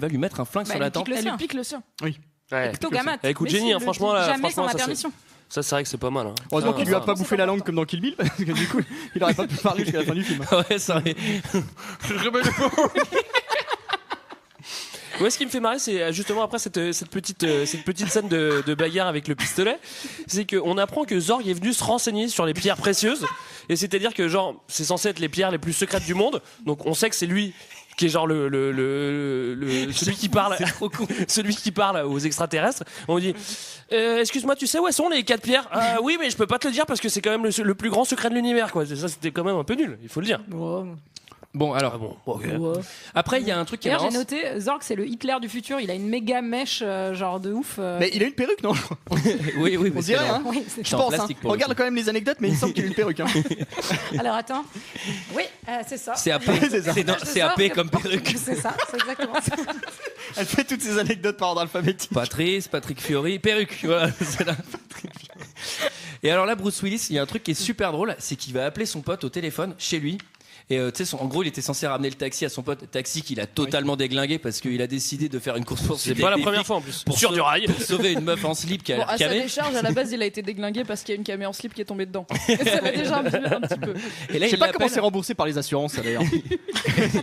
va lui mettre un flingue Bah, sur elle la lui tempe. pique le Elle sien. lui pique le sien. Oui. Ouais. Ectogamate. Écoute, Mais Jenny, s'il hein, le franchement, dit là, jamais sans ma ça, permission. Ça, c'est vrai que c'est pas mal. Hein. Heureusement qu'il lui a pas bouffé la langue comme dans Kill Bill, parce que du coup, il aurait pas pu parler jusqu'à la fin du film. Ouais, ça aurait- Ouais, ce qui me fait marrer, c'est justement après cette petite scène de bagarre avec le pistolet, c'est qu'on apprend que Zorg est venu se renseigner sur les pierres précieuses, et c'est-à-dire que genre c'est censé être les pierres les plus secrètes du monde, donc on sait que c'est lui qui est genre celui qui parle celui qui parle aux extraterrestres. On lui dit excuse-moi, tu sais où elles sont les 4 pierres? Oui, mais je peux pas te le dire parce que c'est quand même le plus grand secret de l'univers, quoi. Ça, c'était quand même un peu nul, il faut le dire. Bon, alors. Après, il y a un truc qui est D'ailleurs, marrant. j'ai noté, Zorg, c'est le Hitler du futur. Il a une méga mèche, genre de ouf. Mais il a une perruque, non? Oui, On dirait, hein. Oui, c'est- Je pense, hein. Regarde quand même les anecdotes, mais il semble qu'il a une perruque. Hein. Alors attends. Oui, c'est ça. C'est AP. C'est ça. C'est AP comme perruque. C'est ça, c'est exactement ça. Elle fait toutes ces anecdotes par ordre alphabétique. Patrice, Patrick Fiori, perruque. Voilà, c'est là. Et alors là, Bruce Willis, il y a un truc qui est super drôle, c'est qu'il va appeler son pote au téléphone chez lui. Et tu sais, en gros, il était censé ramener le taxi à son pote, taxi qu'il a totalement déglingué parce qu'il a décidé de faire une course poursuite. C'est pas la première fois en plus. Sur du rail. Pour sauver une meuf en slip qui a Bon, l'air à sa camée. décharge, à la base, il a été déglingué parce qu'il y a une camée en slip qui est tombée dedans. Et ça va déjà un petit peu. Et là, Je sais il pas l'appelle. comment c'est remboursé par les assurances, ça d'ailleurs.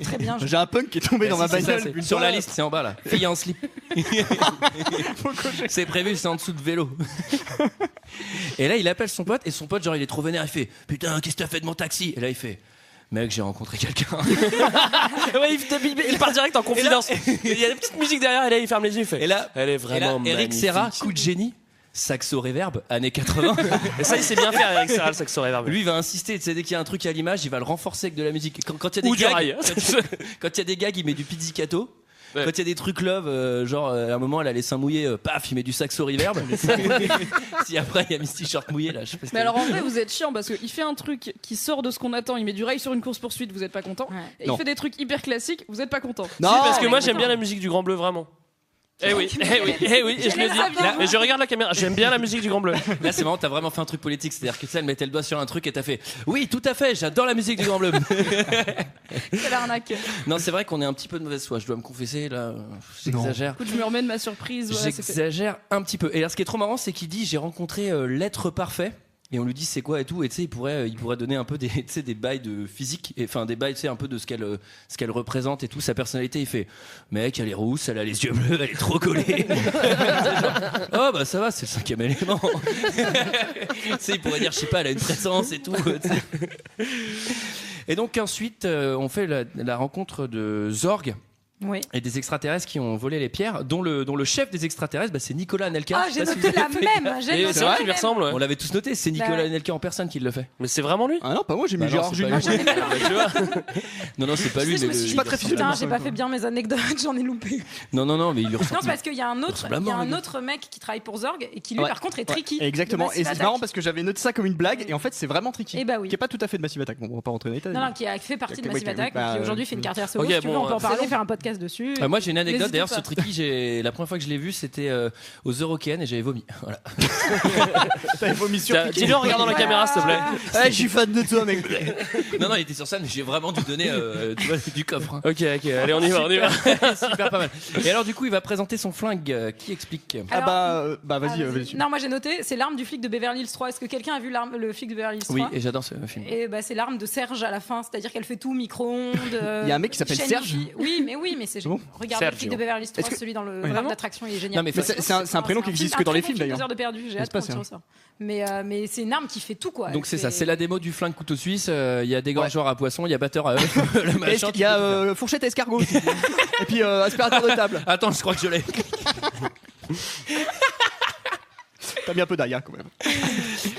Très bien. J'ai un punk qui est tombé dans ma Si, c'est ça, bagnole. c'est- sur la liste, c'est en bas là. Fille en slip. C'est prévu, c'est en dessous de vélo. Et là, il appelle son pote et son pote, genre, il est trop vénère. Il fait putain, qu'est-ce que t'as fait de mon taxi? Et là, il fait mec, j'ai rencontré quelqu'un. Ouais, il part direct en confidence. Il y a des petites musiques derrière et là il ferme les yeux. Il fait. Et là, elle est vraiment Eric magnifique. Serra, coup de génie. Saxo reverb, années 80. Et ça, il sait bien faire, Eric Serra, le saxo reverb. Lui, il va insister. Tu sais, dès qu'il y a un truc à l'image, il va le renforcer avec de la musique. Quand il y a des Ou du gags, rail. quand il y a des gags, il met du pizzicato. Ouais. Quand il y a des trucs love, genre à un moment elle a les seins mouillés, paf, il met du saxo reverb. Si après il y a mis ce t-shirt mouillé là, je sais pas si Mais alors en vrai, vous êtes chiant parce qu'il fait un truc qui sort de ce qu'on attend. Il met du rail sur une course poursuite, vous êtes pas content. Et Non. il fait des trucs hyper classiques, vous êtes pas content. Non, Si, parce que moi mais j'aime bien attends. la musique du Grand Bleu, vraiment. Eh oui, et je le dis. Là, mais je regarde la caméra, j'aime bien la musique du Grand Bleu. Là c'est marrant, t'as vraiment fait un truc politique, c'est-à-dire que ça, elle mettait le doigt sur un truc et t'as fait oui, tout à fait, j'adore la musique du Grand Bleu. Quelle arnaque. Non, c'est vrai qu'on est un petit peu de mauvaise foi, je dois me confesser là, j'exagère. Écoute, je me remets de ma surprise. Voilà, c'est fait. J'exagère un petit peu. Et alors, ce qui est trop marrant, c'est qu'il dit j'ai rencontré l'être parfait. Et on lui dit c'est quoi et tout. Et tu sais, il pourrait donner un peu des, tu sais, des bails de physique. Enfin, des bails, tu sais, un peu de ce qu'elle représente et tout. Sa personnalité, il fait mec, elle est rousse, elle a les yeux bleus, elle est trop collée. Oh, bah ça va, c'est le 5e élément. Tu sais, il pourrait dire, je sais pas, elle a une présence et tout. Tu sais. Et donc, ensuite, on fait la rencontre de Zorg. Oui. Et des extraterrestres qui ont volé les pierres, dont le chef des extraterrestres, bah, c'est Nicolas Anelka. Ah, Je j'ai sais pas si noté vous la avez fait. même. J'ai Et noté c'est la vrai qu'il lui même. ressemble. Ouais. On l'avait tous noté, c'est Nicolas Bah ouais. Anelka en personne qui le fait. Mais c'est vraiment lui. Ah non, pas moi, j'ai mis Bah non, Gérard c'est pas Jugnot. lui. Tu vois. Non, c'est pas lui, Je mais me suis dit, pas très putain, physique. j'ai pas fait bien mes anecdotes, j'en ai loupé. non, mais il lui Non, ressemble. c'est parce qu'il y a un autre, ressemble à mort, le gars. mec qui travaille pour Zorg et qui lui, Ouais. par contre, est tricky. Exactement. De Et c'est Massive marrant Attack. parce que j'avais noté ça comme une blague et en fait c'est vraiment tricky. Eh bah oui. Qui est pas tout à fait de Massive Attack. Bon, on va pas rentrer dans les détails. Non, qui a fait partie de Oui, Massive oui, Attack, bah, qui aujourd'hui fait une carrière solo. ok, Si tu veux, bon, on peut en c'est parler, long. faire un podcast dessus. Moi j'ai une anecdote N'hésitez d'ailleurs pas. ce tricky, la première fois que je l'ai vu c'était aux Eurokéennes et j'avais vomi. Voilà. T'avais vomi sur Piqué. Dis-le en regardant la caméra, s'il te plaît. Eh, je suis fan de toi, mec. Non, il était sur scène, mais j'ai vraiment dû donner tu vois, du coffre. Hein. Ok, allez, on y va. Super pas mal. Et alors du coup il va présenter son flingue qui explique. Ah bah Ah, vas-y, vas-y. Non, moi j'ai noté, c'est l'arme du flic de Beverly Hills 3. Est-ce que quelqu'un a vu le flic de Beverly Hills 3? Oui, et j'adore ce film. Et bah, c'est l'arme de Serge à la fin, c'est-à-dire qu'elle fait tout, micro-ondes. Il y a un mec qui s'appelle chaîne Serge. IFI. Oui, mais c'est. Bon. Regarde le Sergio. flic de Beverly Hills 3, Est-ce que- celui dans le Oui. parc d'attraction, il est génial. Non, mais c'est un prénom qui existe que dans les films, d'ailleurs. 2 heures de perdu, j'ai Ça hâte se passe, qu'on hein. ça. Mais c'est une arme qui fait tout, quoi. Donc c'est ça, fait- c'est la démo du flingue couteau suisse. Il y a dégorgeur à poisson, il y a batteur à œuf, le Et machin. il y a fourchette à escargot aussi. Et puis aspirateur de table. Attends, je crois que je l'ai. T'as mis un peu d'Aya quand même.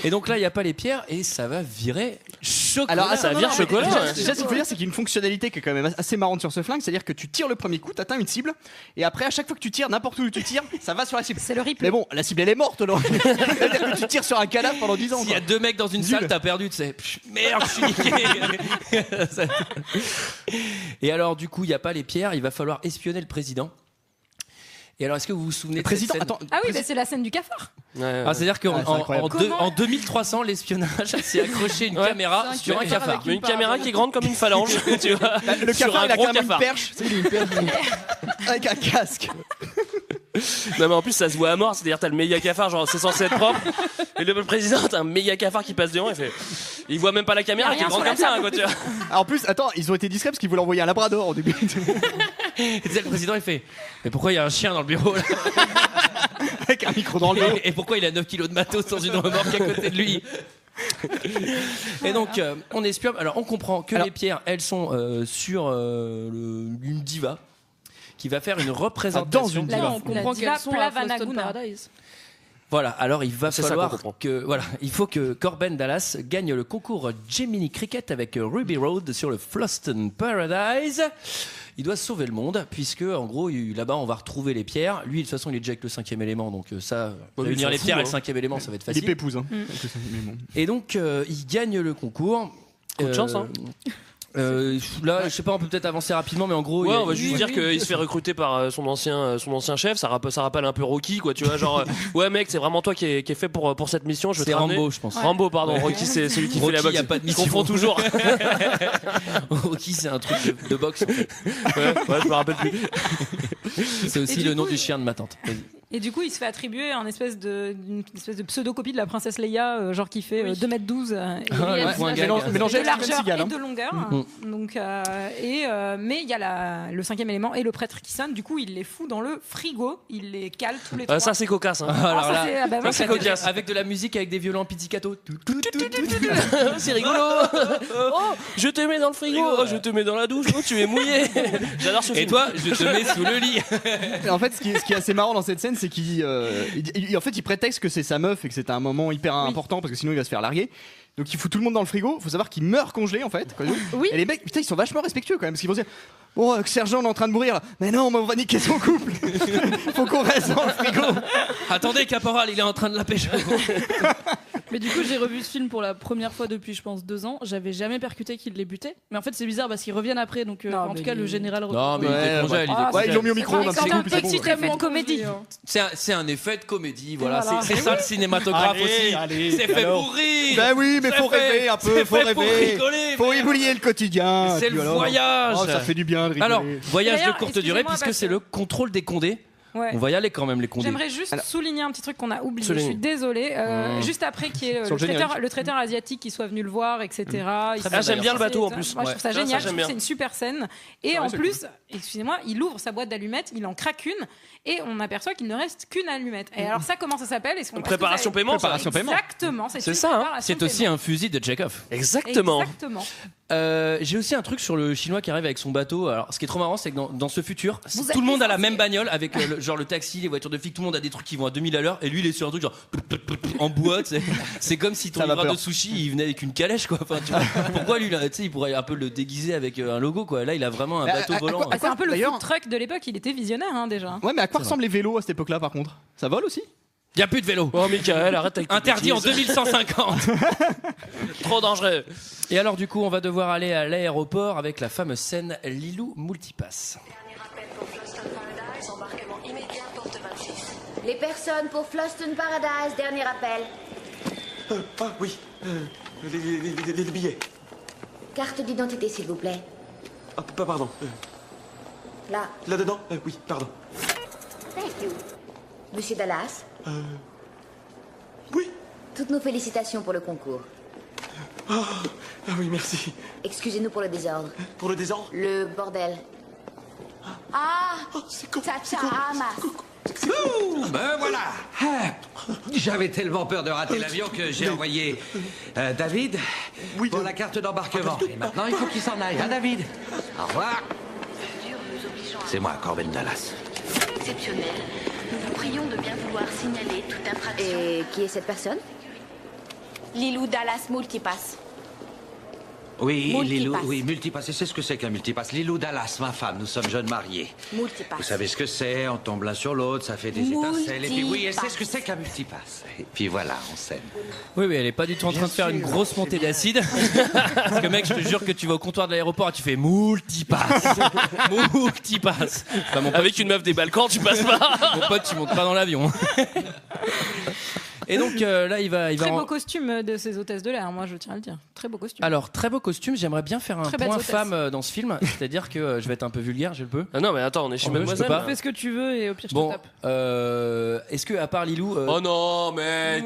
Et donc là, il n'y a pas les pierres et ça va virer chocolat. Alors, ça vire chocolat. Déjà, ce qu'il faut dire, c'est qu'il y a une fonctionnalité qui est quand même assez marrante sur ce flingue, c'est-à-dire que tu tires le premier coup, t'atteins une cible, et après, à chaque fois que tu tires, n'importe où tu tires, ça va sur la cible. C'est le replay. Mais bon, la cible elle est morte, alors. C'est-à-dire que tu tires sur un cadavre pendant 10 ans. S'il y a quoi. 2 mecs dans une Nul. salle, t'as perdu, tu sais. Merde, je suis niqué. Et alors, du coup, il n'y a pas les pierres, il va falloir espionner le président. Et alors, est-ce que vous vous souvenez de cette Président, scène attends. Ah oui, bah, c'est la scène du cafard. Ah, c'est-à-dire qu'en Ah, c'est incroyable. en 2300, l'espionnage, c'est accrocher une Ouais. caméra C'est un sur un cafard cafard. avec Mais une caméra qui est grande comme une phalange, tu vois. Le Sur cafard, un il a gros quand même cafard. une perche. C'est une perche avec un casque. Non mais en plus ça se voit à mort, c'est-à-dire t'as le méga cafard, genre c'est censé être propre, et le président t'as un méga cafard qui passe devant, il voit même pas la caméra, qui est grand comme ça, quoi, tu vois. En plus, attends, ils ont été discrets parce qu'ils voulaient envoyer un labrador au début. Et tu sais, le président il fait mais pourquoi il y a un chien dans le bureau là Avec un micro dans le dos. Et pourquoi il a 9 kilos de matos dans une remorque à côté de lui? Et donc on espionne. Alors on comprend que les pierres elles sont sur une diva qui va faire une représentation. Dans une diva. Là, on comprend qu'elles sont à Flushton Paradise. Voilà, alors il va C'est falloir ça qu'on que il faut que Corbin Dallas gagne le concours Gemini Cricket avec Ruby Road sur le Flushton Paradise. Il doit sauver le monde puisque en gros là-bas on va retrouver les pierres. Lui de toute façon il est déjà avec le 5e élément donc ça réunir les pierres et le 5e élément ça va être facile. Il est pépouze. Avec le 5e élément. Et donc il gagne le concours. Coup de chance hein. Là, je sais pas, on peut peut-être avancer rapidement, mais en gros, on va juste dire qu'il se fait recruter par son ancien chef. Ça rappelle un peu Rocky, quoi. Tu vois, genre, ouais, mec, c'est vraiment toi qui est fait pour cette mission. Je vais c'est te ramener. Rambo, je pense. Rambo, pardon. Rocky, c'est celui qui fait la boxe. Y a pas de mission. Je confonds toujours. Rocky, c'est un truc de boxe. En fait. Ouais, je me rappelle plus. C'est aussi le nom du chien de ma tante. Vas-y. Et du coup, il se fait attribuer une espèce de pseudo-copie de la princesse Leia, genre qui fait 2m12 mélangé de largeur Seagal, et de longueur. Donc, mais il y a le 5e élément et le prêtre qui sonne. Du coup, il les fout dans le frigo. Il les cale tous les trois. Ça, c'est cocasse. Hein. Alors ça, là, c'est cocasse. Avec de la musique, avec des violons pizzicato. C'est rigolo. Oh, je te mets dans le frigo. Oh, je te mets dans la douche. Oh, tu es mouillé. J'adore ce film. Et toi, je te mets sous le lit. En fait, ce qui est assez marrant dans cette scène, c'est qu'il en fait, il prétexte que c'est sa meuf et que c'est un moment hyper important parce que sinon il va se faire larguer. Donc il fout tout le monde dans le frigo. Faut savoir qu'il meurt congelé en fait. Oui. Et les mecs, putain, ils sont vachement respectueux quand même parce qu'ils vont se dire bon, sergent, on est en train de mourir là. Mais non, on va niquer son couple. Faut qu'on reste dans le frigo. Attendez, caporal, il est en train de la pêcher. Mais du coup, j'ai revu ce film pour la première fois depuis, je pense, 2 ans. J'avais jamais percuté qu'il les butait. Mais en fait, c'est bizarre parce qu'ils reviennent après. Donc, en tout cas, le général. Non, mais il décongèle. Ils l'ont mis au micro. C'est un effet de comédie. C'est un effet de comédie. Voilà, c'est ça le cinématographe aussi. C'est fait pour rire. Ben oui, mais faut rêver un peu. Faut rêver. Faut oublier le quotidien. C'est le voyage. Ça fait du bien de rigoler. Alors, voyage de courte durée excusez-moi, puisque c'est le contrôle des condés. Ouais. On va y aller quand même les condés. J'aimerais juste souligner un petit truc qu'on a oublié. Je suis désolée. Juste après, qui est le traiteur asiatique qui soit venu le voir, etc. J'aime bien le bateau en plus. Moi, je trouve ça génial. Je trouve que c'est une super scène. Et en plus, excusez-moi, il ouvre sa boîte d'allumettes, il en craque une, et on aperçoit qu'il ne reste qu'une allumette. Et alors ça, comment ça s'appelle? Préparation paiement. Exactement. C'est ça. C'est aussi un fusil de Chekhov. Exactement. J'ai aussi un truc sur le chinois qui arrive avec son bateau. Alors, ce qui est trop marrant, c'est que dans ce futur, tout le monde a la même bagnole avec genre le taxi, les voitures de flics, tout le monde a des trucs qui vont à 2000 à l'heure, et lui il est sur un truc genre en bois. C'est comme si ton livreur de sushi il venait avec une calèche quoi. Enfin, tu vois, pourquoi lui là, tu sais, il pourrait un peu le déguiser avec un logo quoi. Là, il a vraiment un bateau volant. C'est un peu le food truck de l'époque. Il était visionnaire déjà. Ouais, mais à quoi ressemblent les vélos à cette époque-là par contre? Ça vole aussi? Y a plus de vélo. Oh Michael, arrête avec interdit en 2150. Trop dangereux. Et alors du coup, on va devoir aller à l'aéroport avec la fameuse scène Lilou Multipass. Les personnes pour Flushton Paradise, dernier appel. Oui, les billets. Carte d'identité, s'il vous plaît. Pardon. Là. Là-dedans oui, pardon. Thank you. Monsieur Dallas? Oui. Toutes nos félicitations pour le concours. Ah oui, merci. Excusez-nous pour le désordre. Pour le désordre? Le bordel. C'est con. Ben voilà. J'avais tellement peur de rater l'avion que j'ai envoyé David pour la carte d'embarquement. Et maintenant, il faut qu'il s'en aille. Hein, David? Au revoir. C'est moi, Corbin Dallas. Exceptionnel. Nous vous prions de bien vouloir signaler toute infraction. Et qui est cette personne? Lilou Dallas Multipass. Oui, Multipass. Lilou, oui, Multipass. Et c'est ce que c'est qu'un Multipass. Lilou Dallas, ma femme, nous sommes jeunes mariés. Multipass. Vous savez ce que c'est, on tombe l'un sur l'autre, ça fait des étincelles. Et puis oui, elle sait ce que c'est qu'un Multipass. Et puis voilà, on s'aime. Oui, elle est pas du tout en train de faire une grosse montée d'acide. Parce que mec, je te jure que tu vas au comptoir de l'aéroport et tu fais Multipass. Multipass. Bah, avec une meuf des Balkans, tu passes pas. Mon pote, tu montes pas dans l'avion. Et donc là, il va Très beau costume de ces hôtesses de l'air, moi je tiens à le dire. Très beau costume. Alors, très beau costume. J'aimerais bien faire un Très belles point hôtesses. femme dans ce film. C'est-à-dire que je vais être un peu vulgaire, je le peux. Ah non, mais attends, on est chez Mademoiselle. Je peux pas. Fais ce que tu veux et au pire je te Bon, tape. est-ce que à part Lilou, Oh non, mec.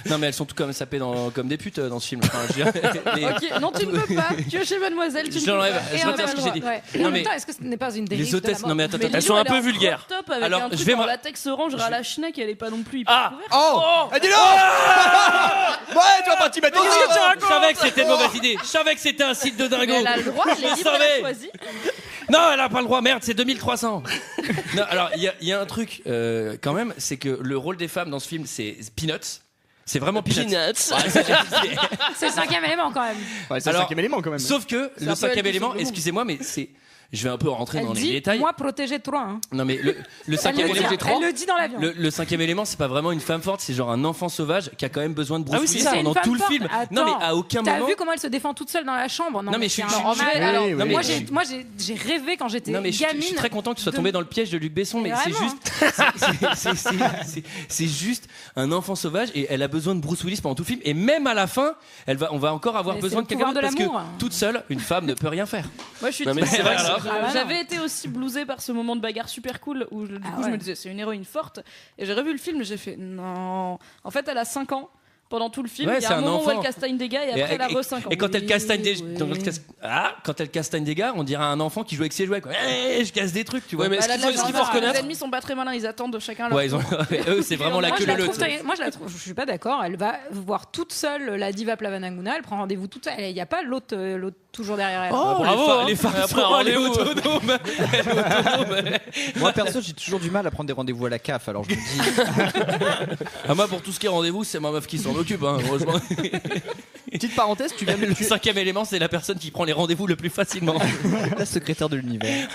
non mais elles sont tout comme sapées comme des putes dans ce film. Enfin, je veux dire, Ok, non tu ne peux pas. Tu es chez Mademoiselle. Tu Je ne peux l'enlève. pas. Je Et retire on a ce que le j'ai droit. dit. Ouais. Et en Non, même mais temps, est-ce que ce n'est pas une dérive les de la hôtesses, mode non mais attends, Mais elles sont Lilo, un peu elle est en vulgaires. crop top avec Alors, un je truc vais en m'en- latex orange à la Schneck, elle est pas non plus hyper couverte. Oh, dis-le. Ouais, tu vas pas t'y mettre. Je savais que c'était une mauvaise idée. Je savais que c'était un site de dingo. Elle a le droit, elle est Je libre, elle a savais. choisi. Non, elle a pas le droit. Merde, c'est 2300. Non, alors il y a un truc quand même, c'est que le rôle des femmes dans ce film, c'est Peanuts. C'est vraiment Peanuts. Ouais, C'est le 5e élément quand même. Ouais, c'est le 5e élément quand même. Sauf que C'est le un peu elle 5e qui élément, sauve le monde. excusez-moi, mais c'est. Je vais un peu rentrer dans Elle les dit, détails. moi protéger toi. Hein. Non mais le Elle 5e le dit, élément. elle le dit dans l'avion. Le 5e élément, c'est pas vraiment une femme forte, c'est genre un enfant sauvage qui a quand même besoin de Bruce Ah oui, c'est Willis ça. pendant Une femme tout le forte. film. Attends, Non mais à aucun T'as moment. vu comment elle se défend toute seule dans la chambre? Non, mais je suis- c'est un je suis- normal. oui, Alors, oui, moi, oui. j'ai rêvé quand j'étais Non mais je gamine. suis très content que tu sois tombé dans le piège de Luc Besson, mais c'est Vraiment. juste, c'est juste un enfant sauvage et elle a besoin de Bruce Willis pendant tout le film et même à la fin, on va encore avoir Mais besoin c'est de le quelqu'un pouvoir de parce que l'amour. toute seule, une femme ne peut rien faire. Moi je suis Non, mais c'est vrai que alors, c'est- Ah, bah non. j'avais été aussi blousée par ce moment de bagarre super cool où du coup je me disais c'est une héroïne forte et j'ai revu le film et j'ai fait non. En fait elle a 5 ans pendant tout le film. Ouais, Il y c'est a un un moment où enfant. elle castagne des gars et après elle a re 5 ans. Et quand elle castagne des, Oui. quand elle castagne des gars, on dirait un enfant qui joue avec ses jouets. Quoi. Je casse des trucs, tu vois. Ouais, mais Elle a de la ce qu'il faut grandeur. reconnaître. Les ennemis sont pas très malins, ils attendent chacun leur Ouais, tour. eux, c'est vraiment la Moi, queue je la leu leu. trouve moi, je la trouve. Je suis pas d'accord. Elle va voir toute seule la diva Plavanaguna. Elle prend rendez-vous toute seule. Il n'y a pas l'autre toujours derrière elle. Oh, bravo, les femmes après sont un elle est rendez-vous. autonome. Elle est autonome. Moi perso, j'ai toujours du mal à prendre des rendez-vous à la CAF, alors je me dis. Ah, moi, pour tout ce qui est rendez-vous, c'est ma meuf qui s'en occupe. Hein, heureusement. Petite parenthèse, tu viens de Le 5e élément, c'est la personne qui prend les rendez-vous le plus facilement. La secrétaire de l'univers.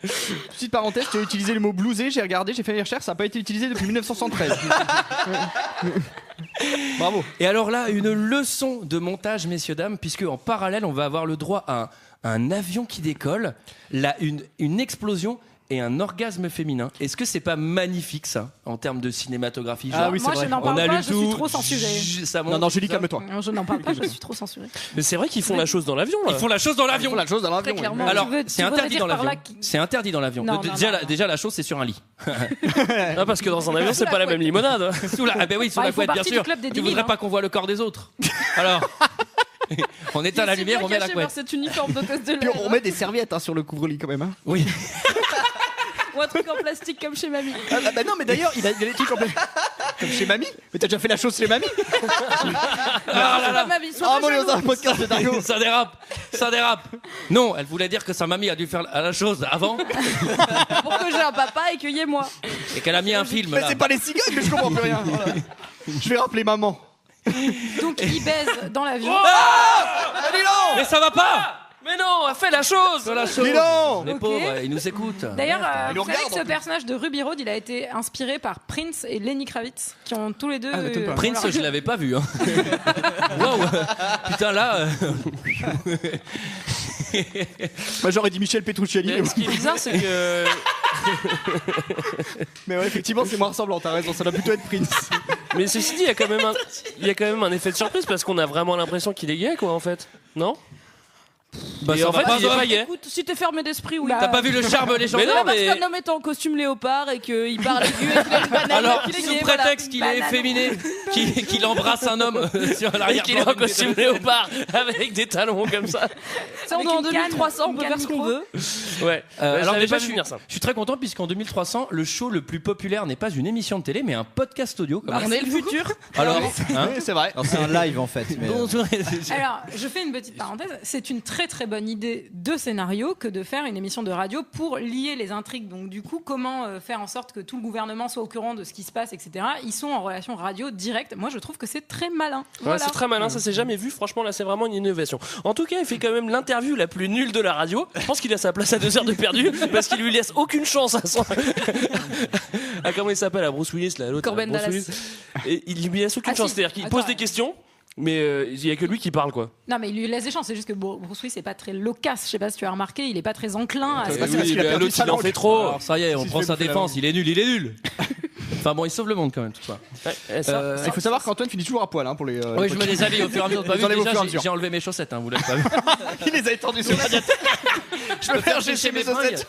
Petite parenthèse, tu as utilisé le mot blousé, j'ai regardé, j'ai fait les recherches, ça n'a pas été utilisé depuis 1973. Bravo. Et alors là, une leçon de montage, messieurs, dames, puisque en parallèle, on va avoir le droit à un avion qui décolle, là, une explosion et un orgasme féminin. Est-ce que c'est pas magnifique, ça, en termes de cinématographie? Ah oui, c'est Moi, vrai. je n'en On parle a pas. lu Je suis tout. trop censurée. Ça monte, Non, Julie, ça. calme-toi. Non, je n'en parle pas. Je suis trop censurée. Mais c'est vrai qu'ils font la chose dans l'avion là. Ils font la chose dans l'avion. Ils font la chose dans Très l'avion. clairement. Alors, Tu veux- c'est tu voudrais interdit dire dans par l'avion. là C'est interdit dans l'avion. Non, Déjà, non. déjà, la chose, c'est sur un lit. Ah, parce que dans un avion c'est pas la même limonade. Sous la, ah ben oui, sous Bah, la ils font couette, bien partie sûr. du club des Tu 10 000, voudrais hein. pas qu'on voit le corps des autres. Alors, on éteint la C'est lumière, bien on met la caché par couette. cet uniforme d'hôtesse de Puis l'air. on met des serviettes sur le couvre-lit quand même. Hein. Oui. Ou un truc en plastique comme chez mamie. Ah, bah non, mais d'ailleurs, il a des trucs complets. Comme chez mamie. Mais t'as déjà fait la chose chez mamie. Ah, pas mamie, sois Ah, pas bon, jaloux. dans un podcast de dingo. Ça dérape, ça dérape. Non, elle voulait dire que sa mamie a dû faire la chose avant Pour que j'ai un papa et cueillez-moi. et qu'elle a mis un film Mais là. c'est pas les cigognes que je comprends plus rien. Voilà. Je vais rappeler maman. Donc, il baise dans l'avion. Mais ça va pas. Mais non, a fait la chose. Sur la chose. Dis donc. Les Ok. pauvres, ils nous écoutent. D'ailleurs, Il nous vous savez regarde, que en ce plus. personnage de Ruby Road, il a été inspiré par Prince et Lenny Kravitz, qui ont tous les deux. Ah, m'étonne pas. Prince, je l'avais pas vu. Hein. Waouh. Putain là. Moi j'aurais dit Michel Petrucciani. Mais ce qui est bizarre c'est que Mais ouais, effectivement, c'est moins ressemblant, t'as raison, ça doit plutôt être Prince. mais ceci dit il y a quand même un effet de surprise parce qu'on a vraiment l'impression qu'il est gay quoi en fait. Non? Bah, Et ça en va fait pas, il est toi. pas gay. Écoute, si t'es fermé d'esprit, oui. T'as pas vu le charme les gens. Mais non, Parce mais- qu'un homme est en costume léopard et qu'il parle aigu et qu'il a une banane. Alors, qu'il est sous gay, prétexte voilà. qu'il est efféminé, qu'il embrasse un homme sur Et l'arrière. qu'il est en costume léopard avec des talons comme ça. Ça, on est en 2300, on peut faire ce qu'on veut. Ouais. Alors déjà, je je venir ça. suis très content puisqu'en 2300, le show le plus populaire n'est pas une émission de télé, mais un podcast audio. Comme On est le futur. Alors, hein Oui, c'est vrai. Alors c'est un live en fait. Mais, Bonjour. Alors, je fais une petite parenthèse. C'est une très très bonne idée de scénario que de faire une émission de radio pour lier les intrigues. Donc, du coup, comment faire en sorte que tout le gouvernement soit au courant de ce qui se passe, etc. Ils sont en relation radio directe. Moi, je trouve que c'est très malin. Ouais, Voilà. c'est très malin, ça s'est jamais vu. Franchement, là, c'est vraiment une innovation. En tout cas, il fait quand même l'interview la plus nulle de la radio. Je pense qu'il a sa place à 2 heures de perdu parce qu'il lui laisse aucune chance à son. Ah, comment il s'appelle, à Bruce Willis, là, l'autre. Corbin Bruce Dallas. Willis. Et il lui laisse aucune Ah, chance. si. C'est-à-dire qu'il Attends, pose des questions. Mais il y a que lui qui parle, quoi. Non, mais il lui laisse des chances. C'est juste que Bruce Willis, c'est pas très loquace. Je sais pas si tu as remarqué, il est pas très enclin. L'autre, il en fait trop. Alors, ça y est, on prend sa défense. Il est nul. Enfin bon, il sauve le monde quand même, tout ça. Il faut savoir qu'Antoine finit toujours à poil pour les. Oui, je me déshabille au fur et à mesure. Déjà, j'ai enlevé mes chaussettes, vous l'avez pas vu. Il les a étendues sur le radiateur. Je peux faire sécher mes chaussettes.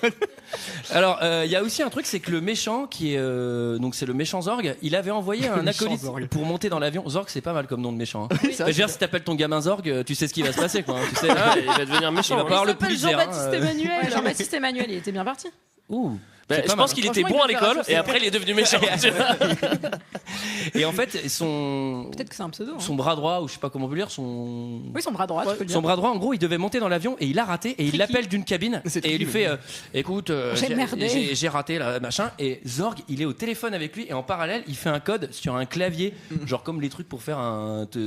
Alors, il y a aussi un truc, c'est que le méchant, qui est donc c'est le méchant Zorg, il avait envoyé un acolyte pour monter dans l'avion. Zorg, c'est pas mal comme nom de méchant. Je veux dire, si t'appelles ton gamin Zorg, tu sais ce qui va se passer, quoi. Tu sais, il va devenir méchant. Il va pas avoir le poulizer. Jean-Baptiste Emmanuel, il était bien parti. Ouh. Je pense qu'il était bon à l'école et après il est devenu méchant. Et en fait, peut-être que c'est un pseudo. Son bras droit, ou je sais pas comment on peut dire, Oui, son bras droit, tu peux le dire. Son bras droit, en gros, il devait monter dans l'avion et il a raté et il l'appelle d'une cabine et il lui fait écoute, j'ai raté là, machin. Et Zorg, il est au téléphone avec lui et en parallèle, il fait un code sur un clavier, genre comme les trucs pour faire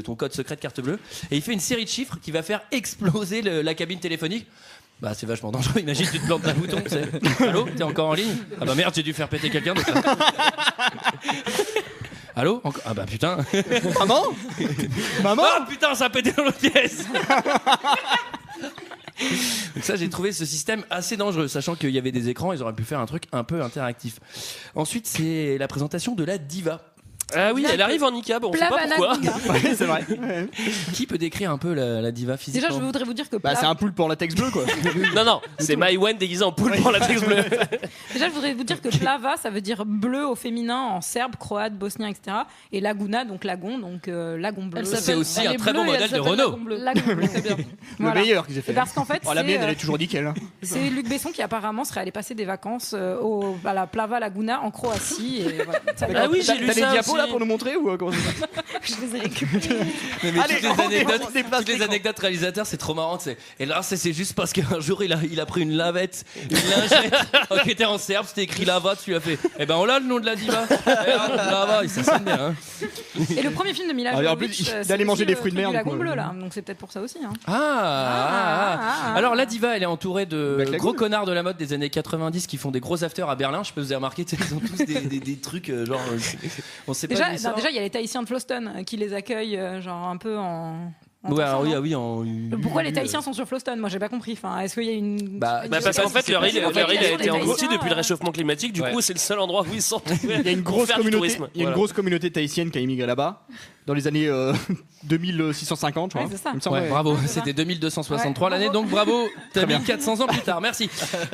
ton code secret de carte bleue. Et il fait une série de chiffres qui va faire exploser la cabine téléphonique. Bah c'est vachement dangereux, imagine tu te plantes d'un bouton, allô, t'es encore en ligne? Ah bah merde, j'ai dû faire péter quelqu'un d'autre. Allô? Ah bah putain. Maman? Ah putain, ça a pété dans l'autre pièce. Donc ça, j'ai trouvé ce système assez dangereux, sachant qu'il y avait des écrans, ils auraient pu faire un truc un peu interactif. Ensuite, c'est la présentation de la diva. Ah oui, elle arrive en niqab, on sait pas pourquoi. Ouais, c'est vrai. Qui peut décrire un peu la diva physiquement? Déjà, je voudrais vous dire que c'est un poulpe en latex bleu, quoi. Non, c'est Maïwen déguisé en poulpe en latex bleu. Déjà, je voudrais vous dire que Plava, ça veut dire bleu au féminin en serbe, croate, bosnien, etc. Et Laguna, donc lagon, lagon bleu. C'est aussi un très bon modèle de Renault. Lagon bleu, c'est bien. Le meilleur qu'ils aient fait. Et parce qu'en fait, la mienne, elle est toujours nickel. C'est Luc Besson qui apparemment serait allé passer des vacances à la Plava Laguna en Croatie. Et voilà. Ah oui, j'ai lu ça. T'as les diapos là pour nous montrer ou comment ça? Je les ai récupérés. Mais toutes les anecdotes réalisateurs, c'est trop marrant. Et là, c'est juste parce qu'un jour, il a pris une lavette, une lingette qui était en serbe, c'était écrit Lava, tu lui as fait. Eh ben, on a le nom de la diva. Lava, ça sonne bien. Hein. Et le premier film de Mila Jovovich, il allait manger des fruits de mer. Du lagon bleu, là. Donc c'est peut-être pour ça aussi. Hein. Alors, la diva, elle est entourée de gros connards de la mode des années 90 qui font des gros afters à Berlin. Je peux vous avez remarqué, ils ont tous des trucs genre. On sait pas. Déjà, il y a les Tahitiens de Floston qui les accueillent, genre un peu en. Pourquoi les Tahitiens sont sur Floston? Moi, j'ai pas compris. Enfin, est-ce qu'il y a une. Parce qu'en fait, leur île a été engloutie depuis le réchauffement climatique. Du coup, c'est le seul endroit où ils sont. Il y a une grosse communauté. Il y a une grosse communauté tahitienne qui a immigré là-bas dans les années 2650, je crois. C'est ça. Bravo, c'était 2263 l'année, donc bravo. T'as 1400 ans plus tard, merci.